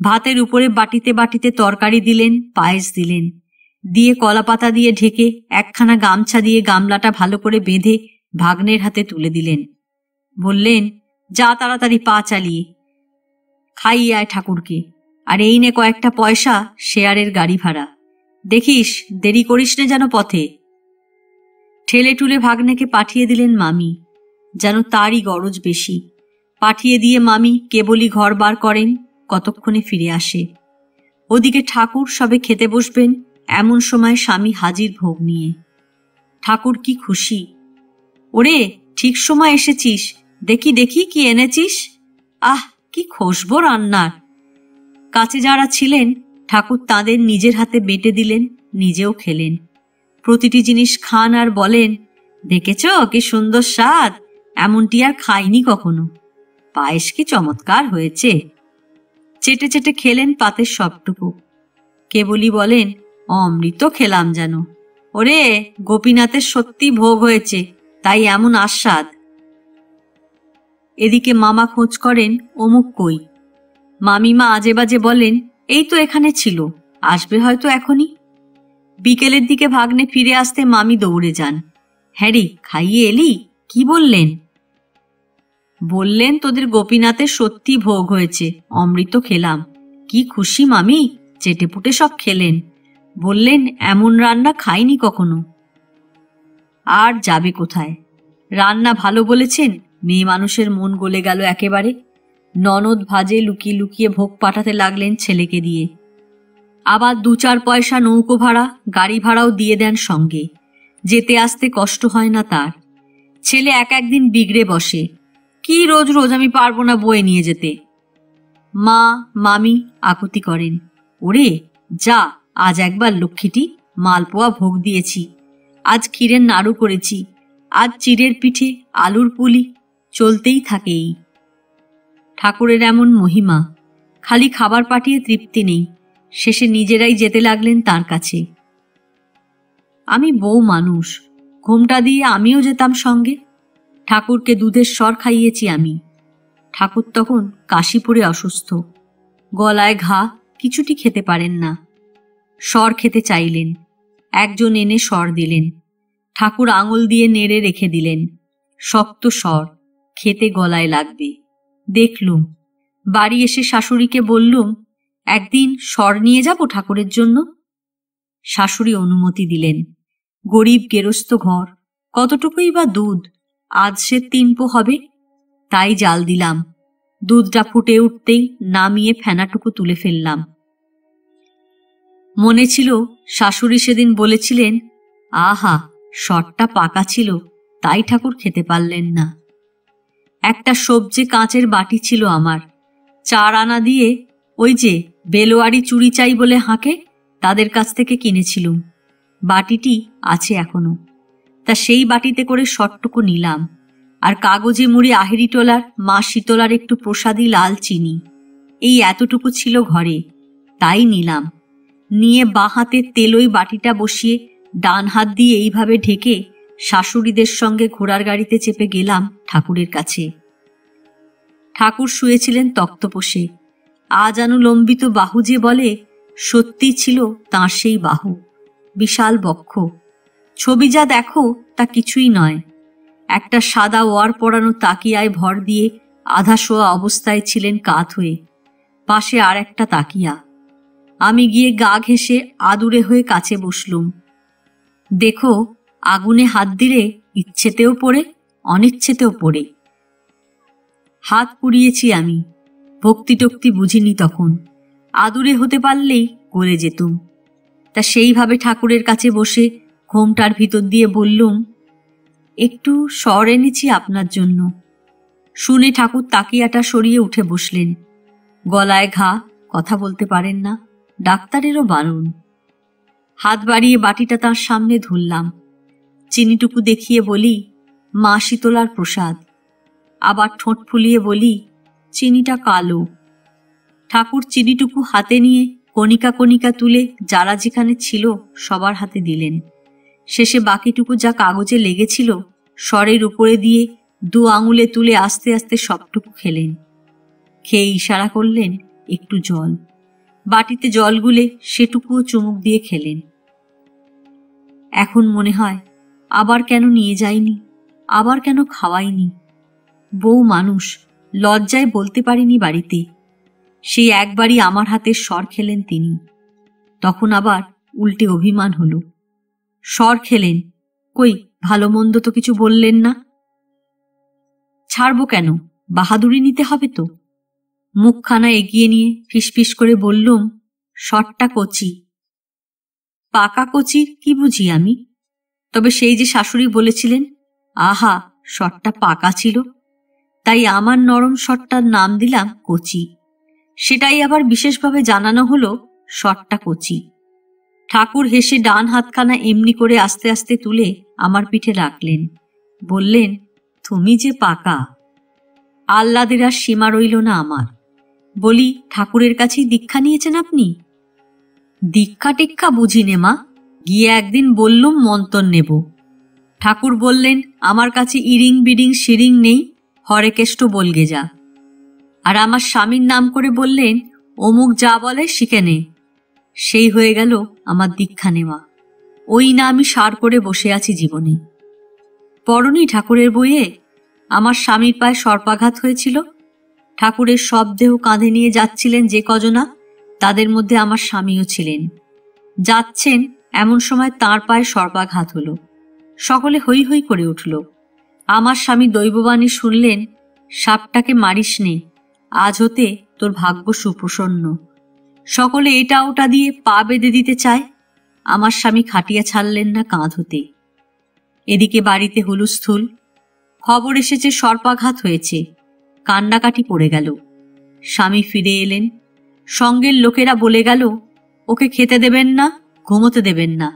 ভাতের উপরে বাটিতে বাটিতে তরকারি দিলেন, পায়েস দিলেন, দিয়ে কলাপাতা দিয়ে ঢেকে একখানা গামছা দিয়ে গামলাটা ভালো করে বেঁধে ভাগ্নের হাতে তুলে দিলেন। বললেন, যা তাড়াতাড়ি পা চালিয়ে খাইয়ে আয় ঠাকুরকে, আর এই নে কয়েকটা পয়সা শেয়ারের গাড়ি ভাড়া, দেখিস দেরি করিস নে যেন পথে। ঠেলে টুলে ভাগ্নেকে পাঠিয়ে দিলেন মামি, যেন তারই গরজ বেশি। পাঠিয়ে দিয়ে মামি কেবলই ঘর বার করেন, কতক্ষণে ফিরে আসে। ওদিকে ঠাকুর সবে খেতে বসবেন, এমন সময় স্বামী হাজির ভোগ নিয়ে। ঠাকুর কি খুশি, ওরে ঠিক সময় এসেছিস, দেখি দেখি কি এনেছিস, আহ কি খুশবু রান্নার। কাছে যারা ছিলেন ঠাকুর তাদের নিজের হাতে বেটে দিলেন, নিজেও খেলেন। প্রতিটি জিনিস খান আর বলেন, দেখেছ কি সুন্দর স্বাদ, এমনটি আর খাইনি কখনো, পায়েস কি চমৎকার হয়েছে। চেটে চেটে খেলেন পাতের সবটুকু। কেবলই বলেন, অমৃত খেলাম যেন। ওরে, গোপীনাথের সত্যি ভোগ হয়েছে, তাই এমন আস্বাদ। এদিকে মামা খোঁজ করেন অমুক কই। মামিমা আজে বাজে বলেন, এই তো এখানে ছিল, আসবে হয়তো এখনই। বিকেলের দিকে ভাগ্নে ফিরে আসতে মামি দৌড়ে যান। হ্যারি, খাইয়ে এলি? কি বললেন? বললেন তোদের গোপীনাথের সত্যি ভোগ হয়েছে, অমৃত খেলাম। কি খুশি মামি, চেটেপুটে সব খেলেন। বললেন এমন রান্না খাইনি কখনো। আর যাবে কোথায়? রান্না ভালো বলেছেন, মেয়ে মানুষের মন গলে গেল একেবারে। ননদ ভাজে লুকিয়ে লুকিয়ে ভোগ পাঠাতে লাগলেন ছেলেকে দিয়ে। আবার 2-4 পয়সা নৌকো ভাড়া, গাড়ি ভাড়াও দিয়ে দেন সঙ্গে। যেতে আসতে কষ্ট হয় না তার। ছেলে একদিন বিগড়ে বসে, কি রোজ রোজ আমি পারবো না বয়ে নিয়ে যেতে। মা মামি আকুতি করেন, ওরে যা, আজ একবার লক্ষ্মীটি, মালপোয়া ভোগ দিয়েছি, আজ ক্ষীরের নাড়ু করেছি, আজ চিড়ের পিঠে, আলুর পুলি, চলতেই থাকেই। ঠাকুরের এমন মহিমা, খালি খাবার পাঠিয়ে তৃপ্তি নেই, শেষে নিজেরাই যেতে লাগলেন তার কাছে। আমি বউ মানুষ, ঘোমটা দিয়ে আমিও যেতাম সঙ্গে। ঠাকুরকে দুধের স্বর খাইয়েছি আমি। ঠাকুর তখন কাশিপুরে অসুস্থ, গলায় ঘা, কিছুটি খেতে পারেন না। স্বর খেতে চাইলেন, একজন এনে স্বর দিলেন। ঠাকুর আঙুল দিয়ে নেড়ে রেখে দিলেন। শক্ত স্বর, খেতে গলায় লাগবে। দেখলুম। বাড়ি এসে শাশুড়িকে বললুম, একদিন স্বর নিয়ে যাব ঠাকুরের জন্য। শাশুড়ি অনুমতি দিলেন। গরিব গেরস্ত ঘর, কতটুকুই বা দুধ, আজ সে 3 পো হবে। তাই জাল দিলাম। দুধটা ফুটে উঠতেই নামিয়ে ফেনাটুকু তুলে ফেললাম। মনে ছিল শাশুড়ি সেদিন বলেছিলেন, আহা, স্বরটা পাকা ছিল, তাই ঠাকুর খেতে পারলেন না। একটা সবজি কাঁচের বাটি ছিল আমার, 4 আনা দিয়ে ওই যে বেলোয়ারি চুরি চাই বলে হাঁকে, তাদের কাছ থেকে কিনেছিলুম। বাটিটি আছে এখনো। তা সেই বাটিতে করে স্বরটুকু নিলাম, আর কাগজে মুড়ি আহেরি টোলার মা শীতলার একটু প্রসাদী লাল চিনি, এই এতটুকু ছিল ঘরে, তাই নিলাম। নিয়ে বাঁ হাতে তেলই বাটিটা বসিয়ে ডান হাত দিয়ে এইভাবে ঢেকে শাশুড়িদের সঙ্গে ঘোড়ার গাড়িতে চেপে গেলাম ঠাকুরের কাছে। ঠাকুর শুয়েছিলেন তক্তপোষে। আজানুলম্বিত বাহু যে বলে, সত্যি ছিল তাঁর সেই বাহু, বিশাল বক্ষ। ছবি যা দেখো তা কিছুই নয়। একটা সাদা ওয়ার পরানো তাকিয়ায় ভর দিয়ে আধা শোয়া অবস্থায় ছিলেন কাত হয়ে, পাশে আর একটা তাকিয়া। আমি গিয়ে গা ঘেঁষে আদুরে হয়ে কাছে বসলুম। দেখো, আগুনে হাত দিলে ইচ্ছেতেও পড়ে, অনিচ্ছেতেও পড়ে। হাত পুড়িয়েছি আমি, ভক্তি টক্তি বুঝিনি তখন, আদুরে হতে পারলেই গলে যেতুম। তা সেইভাবে ঠাকুরের কাছে বসে ঘোমটার ভিতর দিয়ে বললুম, একটু স্বর এনেছি আপনার জন্য। শুনে ঠাকুর তাকিয়াটা সরিয়ে উঠে বসলেন। গলায় ঘা, কথা বলতে পারেন না, ডাক্তারেরও বারণ। হাত বাড়িয়ে বাটিটা তার সামনে ধরলাম। চিনিটুকু দেখিয়ে বলি, মা শীতলার প্রসাদ। আবার ঠোঁট ফুলিয়ে বলি, চিনিটা কালো। ঠাকুর চিনিটুকু হাতে নিয়ে কণিকা কণিকা তুলে যারা যেখানে ছিল সবার হাতে দিলেন। শেষে বাকিটুকু যা কাগজে লেগেছিল স্বরের উপরে দিয়ে 2 আঙুলে তুলে আস্তে আস্তে সবটুকু খেলেন। খেয়ে ইশারা করলেন, একটু জল। বাটিতে জল গুলে সেটুকুও চুমুক দিয়ে খেলেন। এখন মনে হয়, আবার কেন নিয়ে যাইনি, আবার কেন খাওয়াইনি। বউ মানুষ, লজ্জায় বলতে পারিনি বাড়িতে। সেই একবারই আমার হাতের স্বর খেলেন তিনি। তখন আবার উল্টে অভিমান হলো। স্বর খেলেন, কই ভালো মন্দ তো কিছু বললেন না। ছাড়বো কেন, বাহাদুরি নিতে হবে তো। মুখখানা এগিয়ে নিয়ে ফিসফিস করে বললুম, স্বরটা কচি। পাকা কচি কি বুঝি আমি? তবে সেই যে শাশুড়ি বলেছিলেন, আহা, স্বরটা পাকা ছিল, তাই আমার নরম স্বরটার নাম দিলাম কচি। সেটাই আবার বিশেষভাবে জানানো হলো, স্বরটা কচি। ঠাকুর হেসে ডান হাতখানা এমনি করে আস্তে আস্তে তুলে আমার পিঠে রাখলেন। বললেন, তুমি যে পাকা। আহ্লাদের আর সীমা রইল না আমার। বলি, ঠাকুরের কাছেই দীক্ষা নিয়েছেন আপনি? দীক্ষা টিক্ষা বুঝি নে মা, গিয়ে একদিন বললুম মন্তর নেব। ঠাকুর বললেন, আমার কাছে ইরিং বিডিং শিরিং নেই, হরেকেষ্ট বলগে যা। আর আমার স্বামীর নাম করে বললেন, অমুক যা বলে শিখে নে। সেই হয়ে গেল আমার দীক্ষা নেওয়া। ওই না আমি সার করে বসে আছি জীবনে। পড়নি ঠাকুরের বইয়ে আমার স্বামীর পায়ে সর্পাঘাত হয়েছিল? ঠাকুরের সব দেহ কাঁধে নিয়ে যাচ্ছিলেন যে কজনা, তাদের মধ্যে আমার স্বামীও ছিলেন। যাচ্ছেন এমন সময় তাঁর পায়ে সর্পাঘাত হলো। সকলে হৈ হৈ করে উঠল। আমার স্বামী দৈববাণী শুনলেন, সাপটাকে মারিস নে, আজ হতে তোর ভাগ্য সুপ্রসন্ন। সকলে এটা ওটা দিয়ে পা বেঁধে দিতে চায়, আমার স্বামী খাটিয়া ছাড়লেন না কাঁধ হতে। এদিকে বাড়িতে হুলস্থুল, খবর এসেছে সর্পাঘাত হয়েছে, কান্নাকাটি পড়ে গেল। স্বামী ফিরে এলেন, সঙ্গের লোকেরা বলে গেল, ওকে খেতে দেবেন না, ঘুমোতে দেবেন না।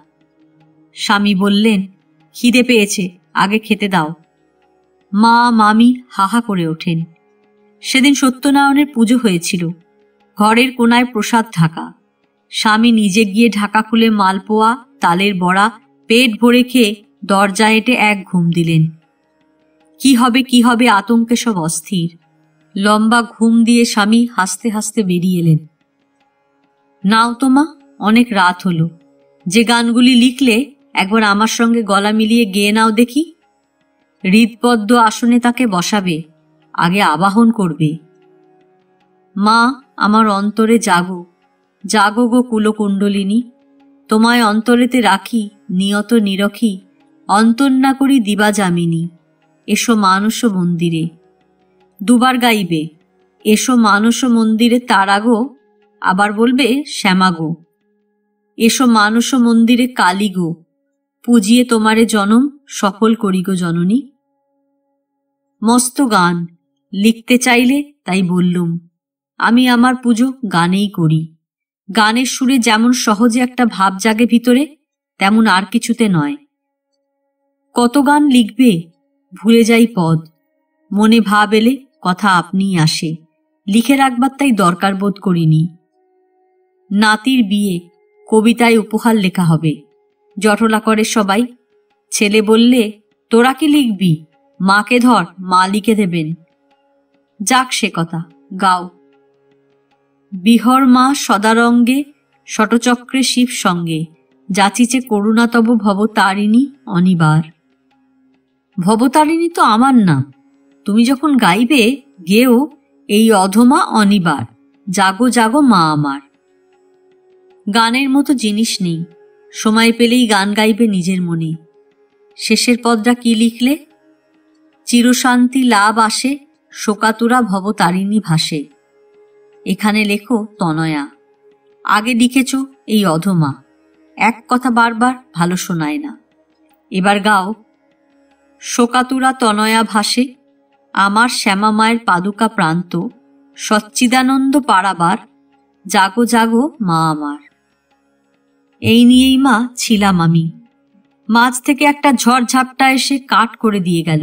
স্বামী বললেন, খিদে পেয়েছে, আগে খেতে দাও। মা মামি হাহা করে ওঠেন। সেদিন সত্যনারায়ণের পুজো হয়েছিল, ঘরের কোনায় প্রসাদ ঢাকা। স্বামী নিজে গিয়ে ঢাকা খুলে মালপোয়া, তালের বড়া পেট ভরে খেয়ে দরজা এঁটে এক ঘুম দিলেন। কি হবে কি হবে আতঙ্কে সব অস্থির। লম্বা ঘুম দিয়ে স্বামী হাসতে হাসতে বেরিয়ে এলেন। নাও তো মা, অনেক রাত হলো, যে গানগুলি লিখলে একবার আমার সঙ্গে গলা মিলিয়ে গেয়ে নাও দেখি। হৃদপদ্ম আসনে তাকে বসাবে, আগে আবাহন করবে। মা, আমার অন্তরে জাগো, জাগো গো কুলকুণ্ডলিনী, তোমায় অন্তরেতে রাখি নিয়ত নিরখি, অন্তর না করি দিবা যামিনী। এসো মানস মন্দিরে। দুবার গাইবে, এসো মানস মন্দিরে তারাগো, আবার বলবে শ্যামাগো। এসো মানস মন্দিরে কালী গো, পুজিয়ে তোমারে জনম সফল করি গো জননী। মস্ত গান, লিখতে চাইলে তাই বললুম। আমি আমার পুজো গানেই করি। গানের সুরে যেমন সহজে একটা ভাব জাগে ভিতরে, তেমন আর কিছুতে নয়। কত গান লিখবে, ভুলে যাই পদ, মনে ভাব এলে কথা আপনিই আসে, লিখে রাখবার তাই দরকার বোধ করিনি। নাতির বিয়ে, কবিতায় উপহার লেখা হবে, জটলা করে সবাই। ছেলে বললে, তোরা কি লিখবি? মাকে ধর, মা লিখে দেবেন। যাক সে কথা, গাও। বিহর মা সদারঙ্গে, শটচক্রে শিব সঙ্গে, যাচিছে করুণাতব ভবতারিণী অনিবার। ভবতারিণী তো আমার নাম, তুমি যখন গাইবে গেও, এই অধমা অনিবার, জাগো জাগো মা আমার। গানের মতো জিনিস নেই, সময় পেলেই গান গাইবে নিজের মনে। শেষের পদটা কি লিখলে? চিরশান্তি লাভ আসে, শোকাতুরা ভবতারিণী ভাসে। এখানে লেখো তনয়া, আগে লিখেছ এই অধমা। এক কথা বারবার ভালো শোনায় না। এবার গাও, শোকাতুরা তনয়া ভাসে, আমার শ্যামা মায়ের পাদুকা প্রান্ত, সচ্চিদানন্দ পারাবার, জাগো জাগো মা আমার। এই নিয়েই মা ছিলাম আমি। মাঝ থেকে একটা ঝড় ঝাপটা এসে কাট করে দিয়ে গেল।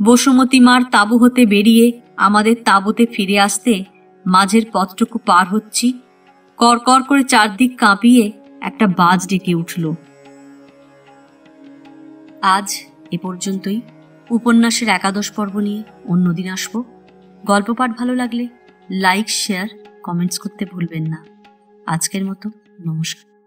বসুমতী মার তাঁবু হতে বেরিয়ে আমাদের তাঁবুতে ফিরে আসতে মাঝের পথটুকু পার হচ্ছি, করকর করে চারদিক কাঁপিয়ে একটা বাজ ডেকে উঠল। আজ এ পর্যন্তই। উপন্যাসের একাদশ পর্ব নিয়ে অন্যদিন আসব। গল্প পাঠ ভালো লাগলে লাইক, শেয়ার, কমেন্টস করতে ভুলবেন না। আজকের মতো নমস্কার।